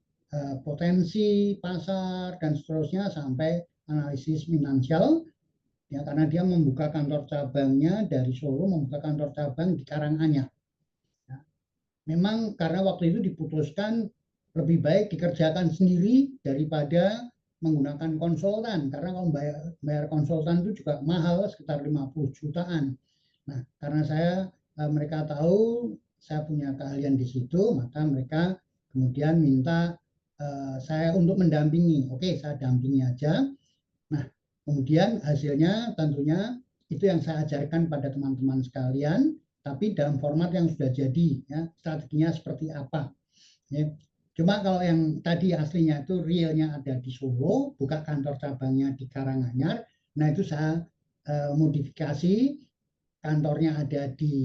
[SPEAKER 1] potensi pasar dan seterusnya sampai analisis finansial. Ya, karena dia membuka kantor cabangnya dari Solo, membuka kantor cabang di Karanganyar. Ya. Memang karena waktu itu diputuskan lebih baik dikerjakan sendiri daripada menggunakan konsultan, karena kalau bayar konsultan itu juga mahal, sekitar 50 jutaan. Nah, karena mereka tahu saya punya keahlian di situ, maka mereka kemudian minta saya untuk mendampingi. Oke, saya dampingi aja. Nah, kemudian hasilnya tentunya itu yang saya ajarkan pada teman-teman sekalian, tapi dalam format yang sudah jadi, ya, strateginya seperti apa. Ya. Cuma kalau yang tadi aslinya itu realnya ada di Solo, buka kantor cabangnya di Karanganyar, nah itu saya modifikasi, kantornya ada di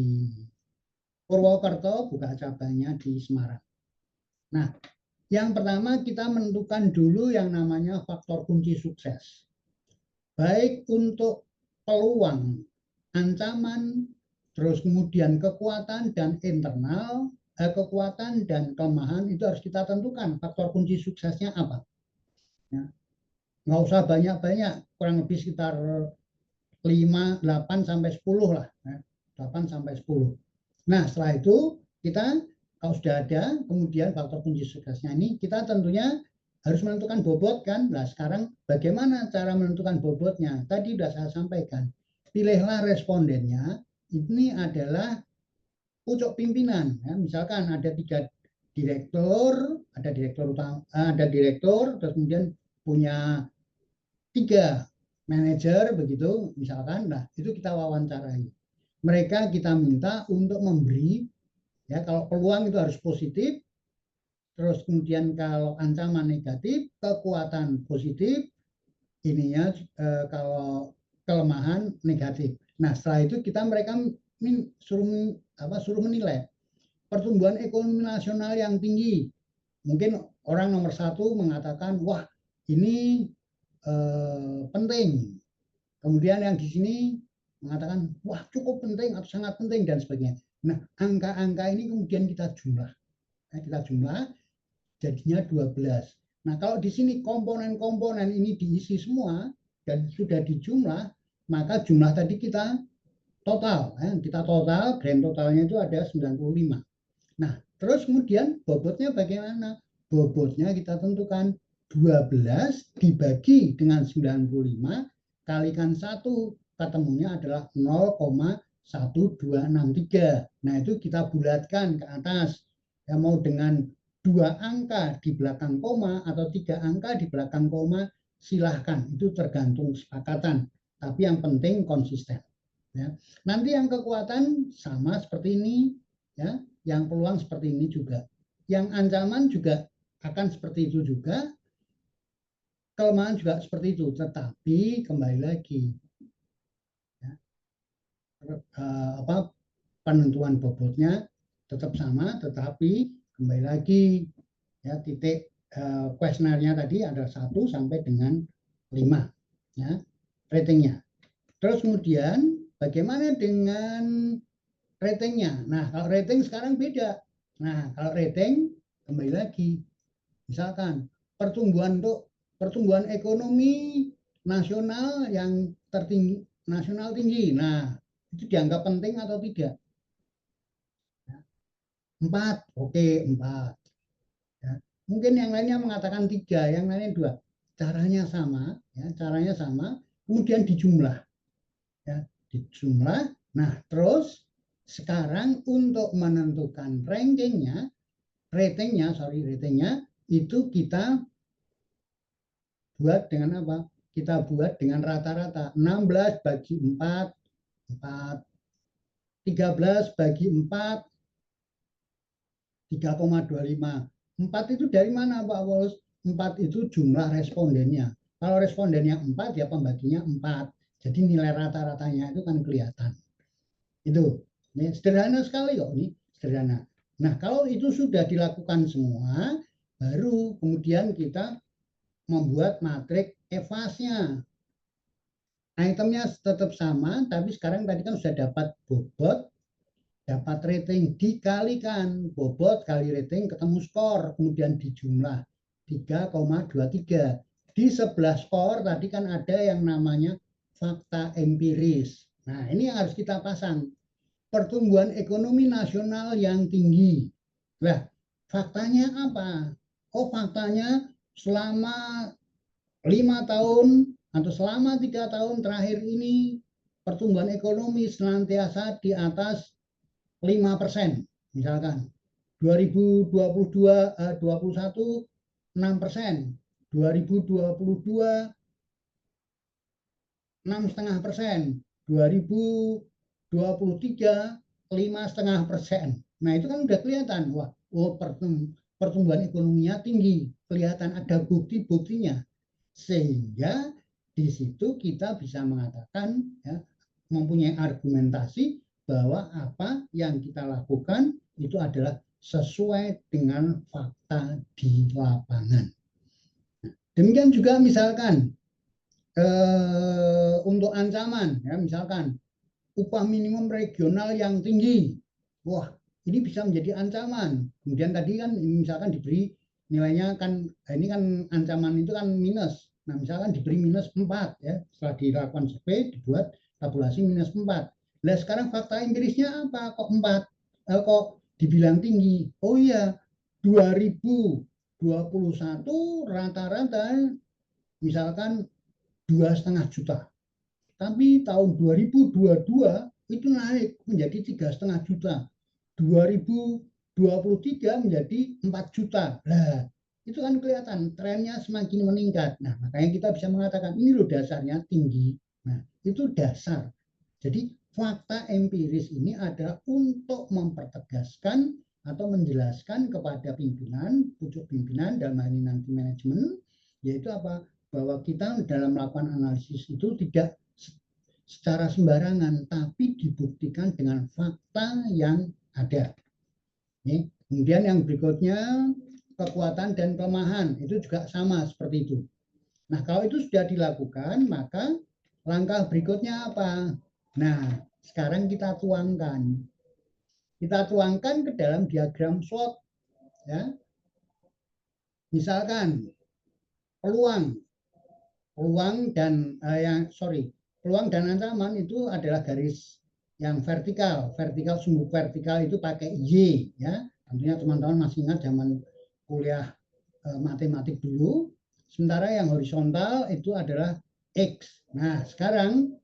[SPEAKER 1] Purwokerto, buka cabangnya di Semarang. Nah, yang pertama kita menentukan dulu yang namanya faktor kunci sukses. Baik untuk peluang, ancaman, terus kemudian kekuatan dan internal, kekuatan dan kelemahan itu harus kita tentukan faktor kunci suksesnya apa. Ya. Nggak usah banyak-banyak, kurang lebih sekitar 5, 8 sampai 10 lah. Ya. 8 sampai 10. Nah, setelah itu kita kalau sudah ada kemudian faktor kunci suksesnya ini, kita tentunya harus menentukan bobot kan. Nah, sekarang bagaimana cara menentukan bobotnya? Tadi sudah saya sampaikan. Pilihlah respondennya ini adalah pucuk pimpinan. Ya, misalkan ada 3 direktur, ada direktur utama, ada direktur, terus kemudian punya 3 manajer begitu, misalkan. Nah, itu kita wawancarai. Mereka kita minta untuk memberi, ya kalau peluang itu harus positif, terus kemudian kalau ancaman negatif, kekuatan positif, ininya kalau kelemahan negatif. Nah, setelah itu mereka suruh menilai pertumbuhan ekonomi nasional yang tinggi. Mungkin orang nomor 1 mengatakan, wah ini penting. Kemudian yang di sini mengatakan, wah cukup penting atau sangat penting dan sebagainya. Nah, angka-angka ini kemudian kita jumlah. Kita jumlah jadinya 12. Nah, kalau di sini komponen-komponen ini diisi semua dan sudah dijumlah, maka jumlah tadi kita total, kita total, grand totalnya itu ada 95. Nah, terus kemudian bobotnya bagaimana? Bobotnya kita tentukan 12 dibagi dengan 95 kalikan 1, ketemunya adalah 0,1263. Nah, itu kita bulatkan ke atas. Ya, mau dengan 2 angka di belakang koma atau 3 angka di belakang koma, silahkan. Itu tergantung kesepakatan. Tapi yang penting konsisten. Ya. Nanti yang kekuatan sama seperti ini, ya, yang peluang seperti ini juga. Yang ancaman juga akan seperti itu juga, kelemahan juga seperti itu. Tetapi kembali lagi, ya, penentuan bobotnya tetap sama, tetapi kembali lagi, ya, titik kuesionernya tadi ada 1 sampai dengan 5, ya, ratingnya. Terus kemudian bagaimana dengan ratingnya? Nah, kalau rating sekarang beda. Nah, kalau rating kembali lagi, misalkan pertumbuhan ekonomi nasional yang tertinggi, nasional tinggi. Nah, itu dianggap penting atau tidak? 4, oke, 4. Ya. Mungkin yang lainnya mengatakan 3, yang lainnya 2. Caranya sama, ya, caranya sama. Kemudian dijumlah, ya, dijumlah. Nah, terus sekarang untuk menentukan ratingnya itu kita buat dengan apa? Kita buat dengan rata-rata 16 bagi 4, 4. 13 bagi 4, 3,25. 4 itu dari mana Pak Wolus? 4 itu jumlah respondennya. Kalau respondennya 4, ya pembaginya 4. Jadi nilai rata-ratanya itu kan kelihatan. Itu. Ini sederhana sekali kok ini, sederhana. Nah, kalau itu sudah dilakukan semua, baru kemudian kita membuat matrik EVAS-nya. Itemnya tetap sama, tapi sekarang tadi kan sudah dapat bobot, dapat rating, dikalikan bobot kali rating ketemu skor, kemudian dijumlah 3,23. Di sebelah skor tadi kan ada yang namanya fakta empiris. Nah, ini yang harus kita pasang. Pertumbuhan ekonomi nasional yang tinggi. Nah, faktanya apa? Oh, faktanya selama 5 tahun atau selama 3 tahun terakhir ini pertumbuhan ekonomi senantiasa di atas 5%, misalkan 2022 21 6%, 2022 6,5%, 2023 5,5%. Nah, itu kan udah kelihatan, wah, pertumbuhan ekonominya tinggi, kelihatan ada bukti-buktinya. Sehingga di situ kita bisa mengatakan, ya, mempunyai argumentasi bahwa apa yang kita lakukan itu adalah sesuai dengan fakta di lapangan. Demikian juga misalkan untuk ancaman, ya, misalkan upah minimum regional yang tinggi, wah ini bisa menjadi ancaman. Kemudian tadi kan misalkan diberi nilainya kan, ini kan ancaman itu kan minus. Nah, misalkan diberi minus 4, ya, setelah dilakukan survei dibuat tabulasi minus 4. Nah, sekarang fakta empirisnya apa? Kok 4? Kok dibilang tinggi? Oh iya, 2021 rata-rata misalkan 2,5 juta. Tapi tahun 2022 itu naik menjadi 3,5 juta. 2023 menjadi 4 juta. Nah, itu kan kelihatan trennya semakin meningkat. Nah, makanya kita bisa mengatakan ini loh dasarnya tinggi. Nah, itu dasar. Jadi fakta empiris ini adalah untuk mempertegaskan atau menjelaskan kepada pimpinan, pucuk pimpinan dalam hal ini nanti manajemen, yaitu apa? Bahwa kita dalam melakukan analisis itu tidak secara sembarangan, tapi dibuktikan dengan fakta yang ada. Kemudian yang berikutnya, kekuatan dan kelemahan, itu juga sama seperti itu. Nah, kalau itu sudah dilakukan, maka langkah berikutnya apa? Nah, sekarang kita tuangkan. Kita tuangkan ke dalam diagram SWOT. Ya. Misalkan peluang peluang dan ancaman itu adalah garis yang vertikal. Sumbu vertikal itu pakai Y, ya. Tentunya teman-teman masih ingat zaman kuliah matematik dulu. Sementara yang horizontal itu adalah X. Nah, sekarang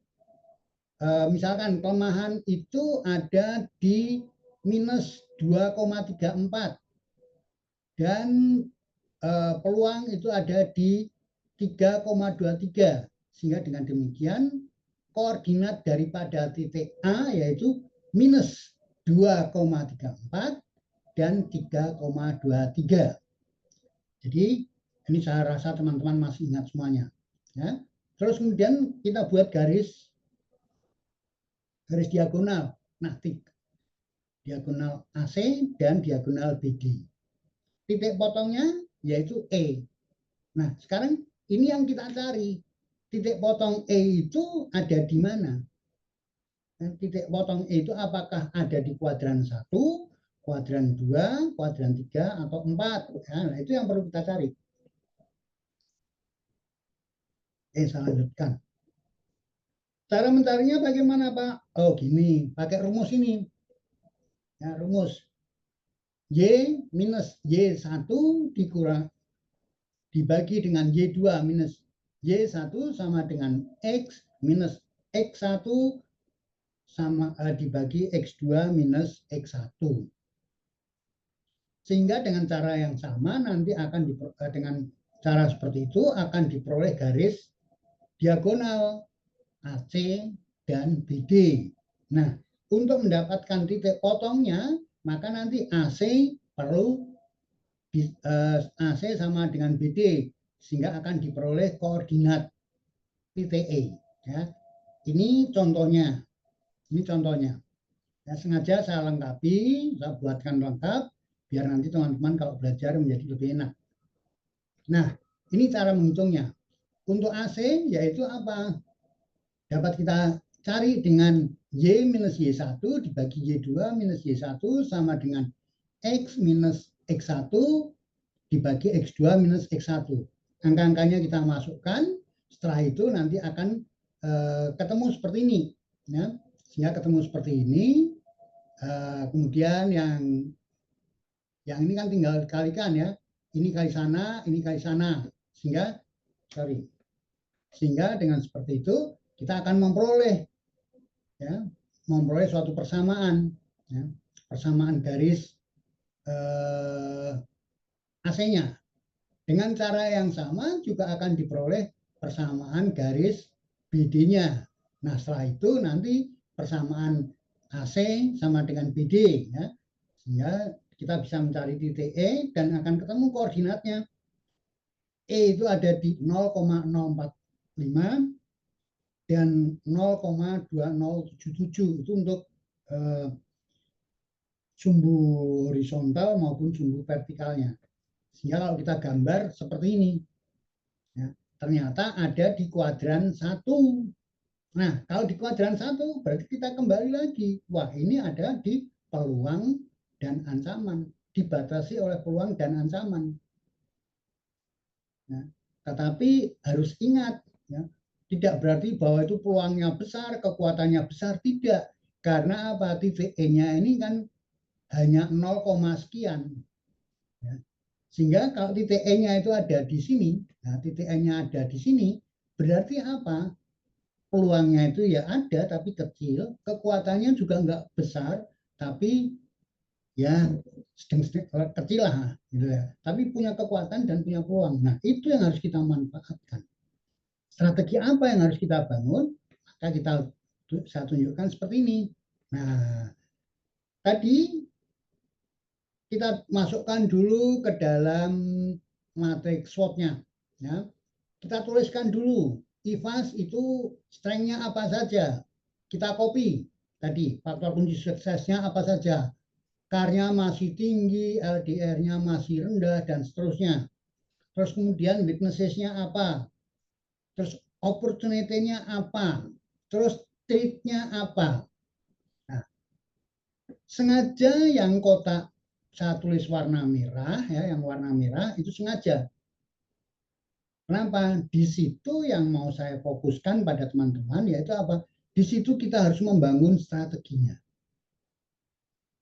[SPEAKER 1] misalkan kelemahan itu ada di minus 2,34 dan peluang itu ada di 3,23, sehingga dengan demikian koordinat daripada titik A yaitu minus 2,34 dan 3,23. Jadi ini saya rasa teman-teman masih ingat semuanya. Ya. Terus kemudian kita buat garis diagonal. Nah, diagonal AC dan diagonal BD. Titik potongnya yaitu E. Nah, sekarang ini yang kita cari. Titik potong E itu ada di mana? Titik potong E itu apakah ada di kuadran 1, kuadran 2, kuadran 3, atau 4? Nah, itu yang perlu kita cari. Saya lanjutkan. Cara mencarinya bagaimana, Pak? Oh, gini. Pakai rumus ini. Ya, rumus. Y minus Y1 dibagi dengan Y2 minus Y1 sama dengan X minus X1 sama dibagi X2 minus X1. Sehingga dengan cara yang sama nanti akan dengan cara seperti itu akan diperoleh garis diagonal AC dan BD. Nah, untuk mendapatkan titik potongnya, maka nanti AC perlu AC sama dengan BD, sehingga akan diperoleh koordinat titik E. Ya. Ini contohnya. Ya, sengaja saya lengkapi, saya buatkan lengkap, biar nanti teman-teman kalau belajar menjadi lebih enak. Nah, ini cara menghitungnya. Untuk AC, yaitu apa? Dapat kita cari dengan Y minus Y1 dibagi Y2 minus Y1 sama dengan X minus X1 dibagi X2 minus X1. Angka-angkanya kita masukkan, setelah itu nanti akan ketemu seperti ini. Ya. Sehingga ketemu seperti ini, kemudian yang ini kan tinggal dikalikan ya. Ini kali sana, ini kali sana. Sehingga dengan seperti itu kita akan memperoleh suatu persamaan, ya, persamaan garis AC-nya. Dengan cara yang sama juga akan diperoleh persamaan garis BD-nya. Nah, setelah itu nanti persamaan AC sama dengan BD, ya. Sehingga kita bisa mencari titik E dan akan ketemu koordinatnya. E itu ada di 0,045 dan 0,2077 itu untuk sumbu horizontal maupun sumbu vertikalnya. Sehingga kalau kita gambar seperti ini, ya, ternyata ada di kuadran 1. Nah, kalau di kuadran 1 berarti kita kembali lagi. Wah, ini ada di peluang dan ancaman. Dibatasi oleh peluang dan ancaman. Ya, tetapi harus ingat, ya, tidak berarti bahwa itu peluangnya besar, kekuatannya besar, tidak. Karena apa? Titik E-nya ini kan hanya 0, sekian. Ya. Sehingga kalau titik E-nya itu ada di sini, nah titik E-nya ada di sini, berarti apa? peluangnya itu ya ada tapi kecil, kekuatannya juga nggak besar, tapi ya sedang kecil lah gitu ya. Tapi punya kekuatan dan punya peluang. Nah, itu yang harus kita manfaatkan. Strategi apa yang harus kita bangun? Maka saya tunjukkan seperti ini. Nah, tadi kita masukkan dulu ke dalam matriks SWOT-nya. Ya. Kita tuliskan dulu, IFAS itu strength-nya apa saja. Kita copy tadi, faktor kunci suksesnya apa saja. CAR-nya masih tinggi, LDR-nya masih rendah, dan seterusnya. Terus kemudian weaknesses-nya apa. Terus opportunity-nya apa. Terus threat-nya apa. Nah, sengaja yang kotak saya tulis warna merah, ya, yang warna merah itu sengaja. Kenapa? Di situ yang mau saya fokuskan pada teman-teman yaitu apa? Di situ kita harus membangun strateginya.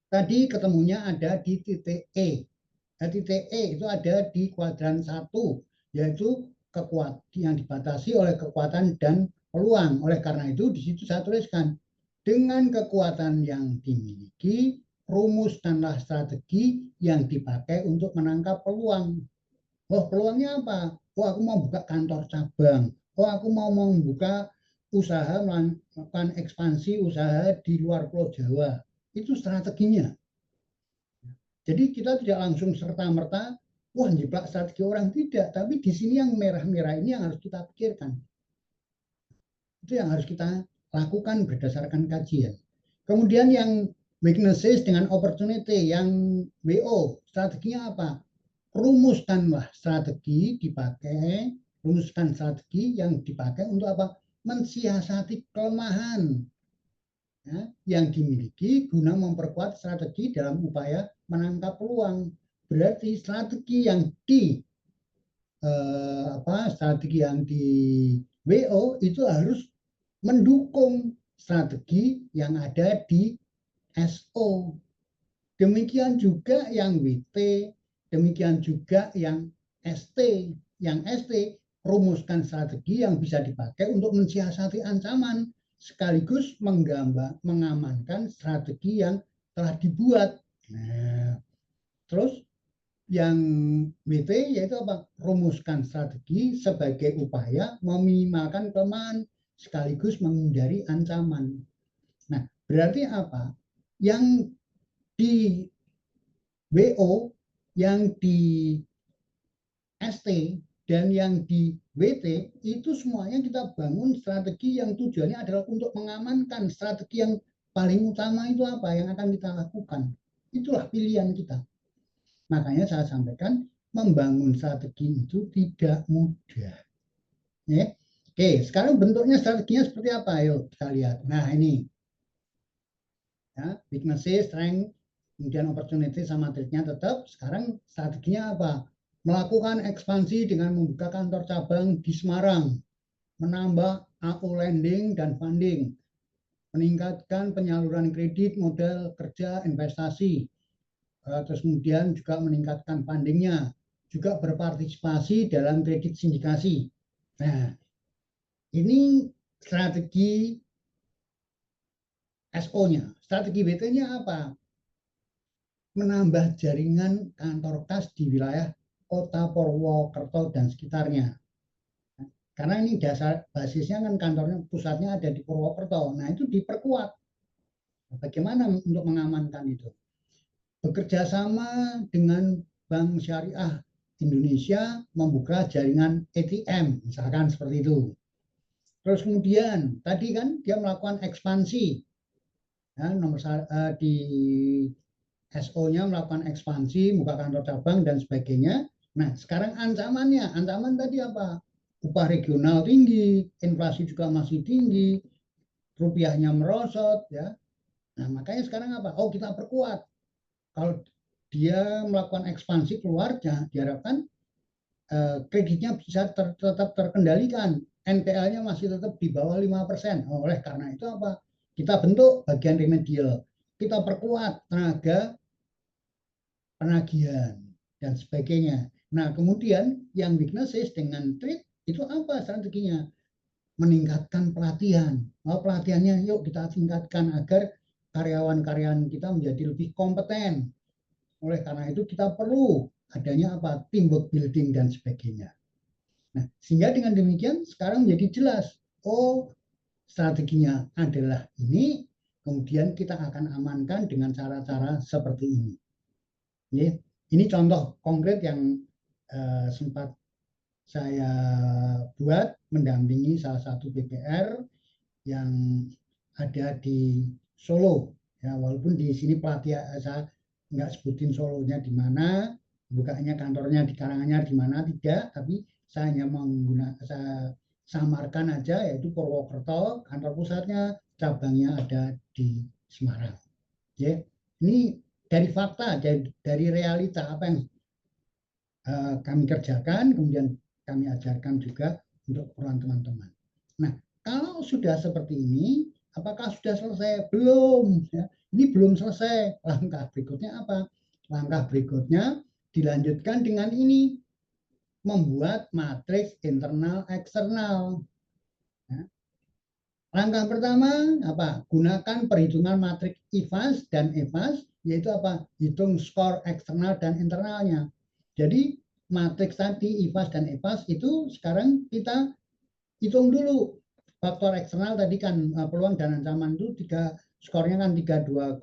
[SPEAKER 1] Tadi ketemunya ada di titik E. Nah, titik E itu ada di kuadran 1, yaitu kekuatan yang dibatasi oleh kekuatan dan peluang. Oleh karena itu di situ saya tuliskan dengan kekuatan yang dimiliki, rumuskanlah strategi yang dipakai untuk menangkap peluang. Oh, peluangnya apa? Oh, aku mau buka kantor cabang. Oh, aku mau membuka usaha, melakukan ekspansi usaha di luar Pulau Jawa. Itu strateginya. Jadi kita tidak langsung serta-merta, wah, jiplak strategi orang, tidak. Tapi di sini yang merah-merah ini yang harus kita pikirkan. Itu yang harus kita lakukan berdasarkan kajian. Kemudian yang weaknesses dengan opportunity, yang WO, strateginya apa? Rumuskanlah strategi dipakai, rumuskan strategi yang dipakai untuk apa? Mensiasati kelemahan ya, yang dimiliki guna memperkuat strategi dalam upaya menangkap peluang. Berarti strategi yang strategi yang di WO itu harus mendukung strategi yang ada di SO. Demikian juga yang WT, demikian juga yang ST. Yang ST rumuskan strategi yang bisa dipakai untuk mensiasati ancaman sekaligus mengamankan strategi yang telah dibuat. Nah, terus yang WT yaitu apa? Rumuskan strategi sebagai upaya meminimalkan kelemahan sekaligus menghindari ancaman. Nah, berarti apa? Yang di WO, yang di ST, dan yang di WT itu semuanya kita bangun strategi yang tujuannya adalah untuk mengamankan. Strategi yang paling utama itu apa yang akan kita lakukan. Itulah pilihan kita. Makanya saya sampaikan membangun strategi itu tidak mudah. Ya. Oke, sekarang bentuknya strateginya seperti apa? Ayo kita lihat. Nah, ini. Ya, weaknesses, strength, kemudian opportunity sama threat-nya tetap. Sekarang strateginya apa? Melakukan ekspansi dengan membuka kantor cabang di Semarang, menambah AU lending dan funding, meningkatkan penyaluran kredit, modal kerja, investasi, terus kemudian juga meningkatkan fundingnya, juga berpartisipasi dalam kredit sindikasi. Nah, ini strategi SO-nya. Strategi BT-nya apa? Menambah jaringan kantor kas di wilayah Kota Purwokerto dan sekitarnya. Karena ini dasar basisnya kan kantornya pusatnya ada di Purwokerto. Nah, itu diperkuat. Bagaimana untuk mengamankan itu? Bekerja sama dengan Bank Syariah Indonesia membuka jaringan ATM, misalkan seperti itu. Terus kemudian tadi kan dia melakukan ekspansi, ya, di SO-nya melakukan ekspansi, buka kantor cabang dan sebagainya. Nah, sekarang ancamannya, ancaman tadi apa? Upah regional tinggi, inflasi juga masih tinggi, rupiahnya merosot, ya. Nah, makanya sekarang apa? Oh, kita perkuat. Kalau dia melakukan ekspansi keluar, ya, diharapkan kreditnya bisa tetap terkendalikan. NPL-nya masih tetap di bawah 5%. Oleh karena itu apa? Kita bentuk bagian remedial. Kita perkuat tenaga penagihan dan sebagainya. Nah, kemudian yang weaknesses dengan trade itu apa strateginya? meningkatkan pelatihan. Pelatihannya yuk kita tingkatkan agar karyawan-karyawan kita menjadi lebih kompeten. Oleh karena itu kita perlu adanya apa? Teamwork building dan sebagainya. Nah, sehingga dengan demikian sekarang menjadi jelas, strateginya adalah ini, kemudian kita akan amankan dengan cara-cara seperti ini. Ini contoh konkret yang sempat saya buat mendampingi salah satu BPR yang ada di Solo. Ya, walaupun di sini pelatih saya nggak sebutin Solonya di mana, bukanya kantornya di Karanganyar di mana tidak, tapi saya hanya saya samarkan aja yaitu Purwokerto, kantor pusatnya, cabangnya ada di Semarang. Ya, ini dari fakta, dari realita apa yang kami kerjakan, kemudian kami ajarkan juga untuk keperluan teman-teman. Nah, kalau sudah seperti ini, apakah sudah selesai? Belum. Ya. Ini belum selesai. Langkah berikutnya apa? Langkah berikutnya dilanjutkan dengan ini, membuat matriks internal eksternal. Ya. Langkah pertama apa? Gunakan perhitungan matriks IFAS dan EFAS, yaitu apa? Hitung skor eksternal dan internalnya. Jadi matriks tadi IFAS dan EFAS itu sekarang kita hitung dulu. Faktor eksternal tadi kan peluang dan ancaman itu skornya kan 32,3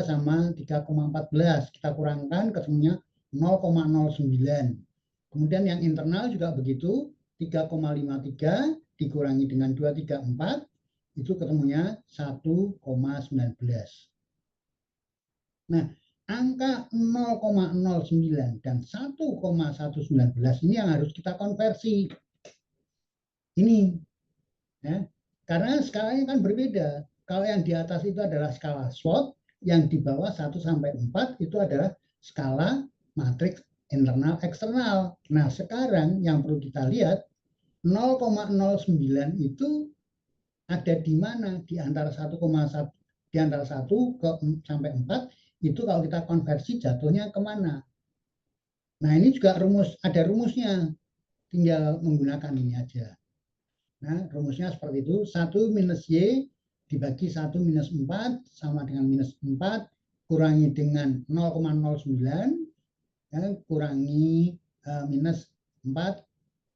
[SPEAKER 1] sama 3,14. Kita kurangkan ketemunya 0,09. Kemudian yang internal juga begitu, 3,53 dikurangi dengan 234 itu ketemunya 1,19. Nah, angka 0,09 dan 1,119 ini yang harus kita konversi. Ini, ya, karena skalanya kan berbeda. Kalau yang di atas itu adalah skala SWOT, yang di bawah 1 sampai 4 itu adalah skala matriks internal eksternal. Nah, sekarang yang perlu kita lihat 0,09 itu ada di mana di antara 1,1 di antara 1 sampai 4 itu kalau kita konversi jatuhnya kemana? Nah, ini juga ada rumusnya, tinggal menggunakan ini aja. Nah, rumusnya seperti itu, 1 minus Y dibagi 1 minus 4 sama dengan minus 4, kurangi dengan 0,09, ya, kurangi minus 4,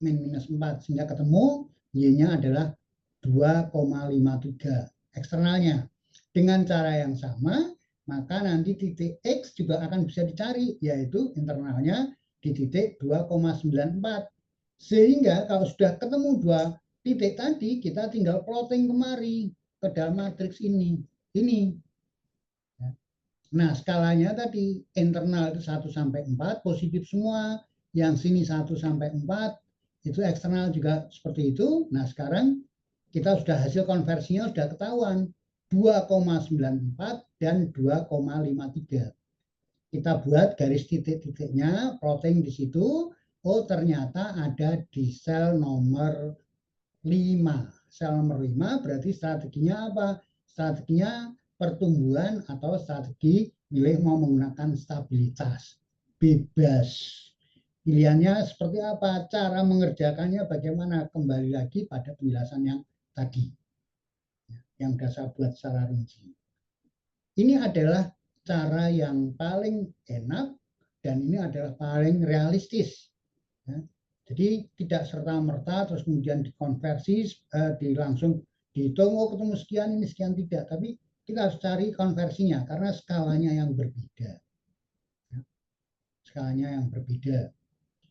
[SPEAKER 1] minus 4, sehingga ketemu Y-nya adalah 2,53 eksternalnya. Dengan cara yang sama, maka nanti titik X juga akan bisa dicari, yaitu internalnya di titik 2,94. Sehingga kalau sudah ketemu dua titik tadi, kita tinggal plotting kemari ke dalam matriks ini. Nah, skalanya tadi internal itu 1 sampai 4 positif semua, yang sini 1 sampai 4 itu eksternal juga seperti itu. Nah, sekarang kita sudah hasil konversinya sudah ketahuan 2,94 dan 2,53. Kita buat garis titik-titiknya, plotting di situ. Oh, ternyata ada di sel nomor 5. Sel nomor 5 berarti strateginya apa? Strateginya pertumbuhan atau strategi milih mau menggunakan stabilitas. Bebas. Pilihannya seperti apa? Cara mengerjakannya bagaimana? Kembali lagi pada penjelasan yang tadi. Yang sudah saya buat secara rinci. Ini adalah cara yang paling enak dan ini adalah paling realistis. Jadi tidak serta-merta terus kemudian dikonversi, langsung dihitung, oh ketemu sekian, ini sekian, tidak. Tapi kita harus cari konversinya karena skalanya yang berbeda. Skalanya yang berbeda.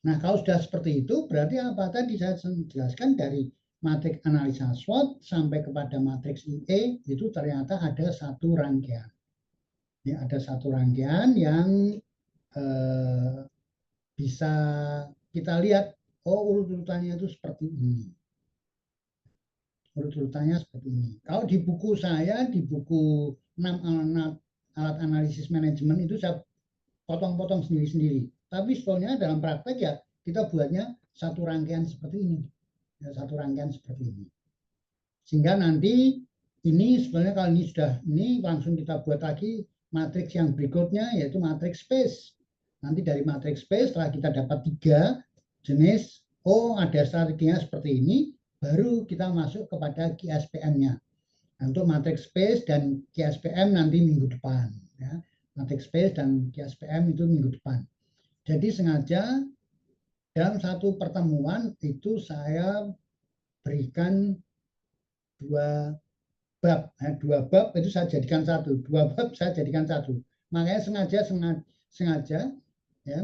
[SPEAKER 1] Nah, kalau sudah seperti itu, berarti apa? Tadi saya jelaskan dari matriks analisa SWOT sampai kepada matriks IE, itu ternyata ada satu rangkaian. Ini ada satu rangkaian yang bisa kita lihat, oh urut-urutannya itu seperti ini. Urut-urutannya seperti ini. Kalau di buku saya, di buku 6 alat analisis manajemen itu saya potong-potong sendiri-sendiri. Tapi sebetulnya dalam praktek ya kita buatnya satu rangkaian seperti ini. Ya, satu rangkaian seperti ini. Sehingga nanti ini sebenarnya kalau ini sudah ini langsung kita buat lagi matriks yang berikutnya yaitu matriks space. Nanti dari matriks space setelah kita dapat 3 jenis, oh ada strateginya seperti ini, baru kita masuk kepada QSPM-nya. Untuk matriks space dan QSPM nanti minggu depan. Ya. Matriks space dan QSPM itu minggu depan. Jadi sengaja dalam satu pertemuan itu saya berikan dua bab. Dua bab itu saya jadikan satu. Dua bab saya jadikan satu. Makanya sengaja ya,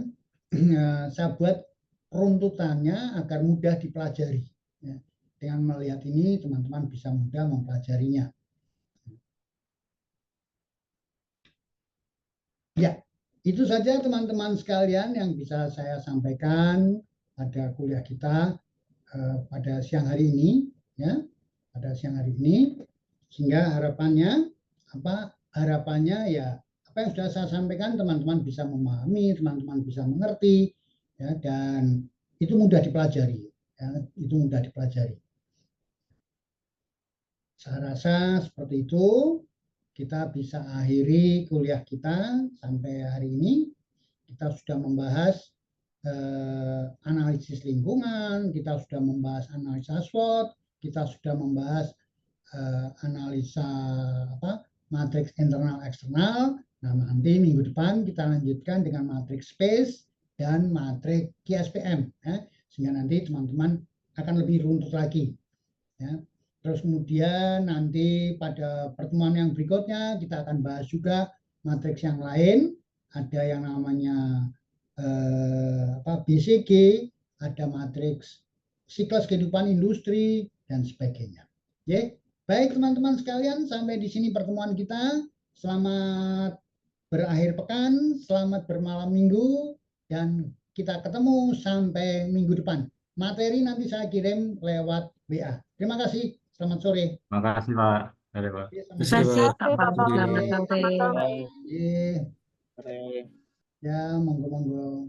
[SPEAKER 1] saya buat runtutannya agar mudah dipelajari. Ya. Dengan melihat ini, teman-teman bisa mudah mempelajarinya. Ya, itu saja teman-teman sekalian yang bisa saya sampaikan pada kuliah kita pada siang hari ini. Ya, pada siang hari ini. Sehingga harapannya, ya apa yang sudah saya sampaikan teman-teman bisa memahami, teman-teman bisa mengerti, ya, dan itu mudah dipelajari. Ya, itu mudah dipelajari. Saya rasa seperti itu kita bisa akhiri kuliah kita sampai hari ini. Kita sudah membahas analisis lingkungan, kita sudah membahas analisa SWOT, kita sudah membahas analisa matriks internal eksternal. Nah, nanti minggu depan kita lanjutkan dengan matriks space dan matriks QSPM, ya, sehingga nanti teman-teman akan lebih runtut lagi. Ya. Terus kemudian nanti pada pertemuan yang berikutnya kita akan bahas juga matriks yang lain. Ada yang namanya BCG, ada matriks siklus kehidupan industri, dan sebagainya. Oke, baik teman-teman sekalian, sampai di sini pertemuan kita. Selamat berakhir pekan, selamat bermalam minggu, dan kita ketemu sampai minggu depan. Materi nanti saya kirim lewat WA. Terima kasih. Selamat sore.
[SPEAKER 2] Terima kasih, Pak.
[SPEAKER 3] Terima kasih, Pak.
[SPEAKER 4] Selamat sore.
[SPEAKER 1] Ya, monggo-monggo.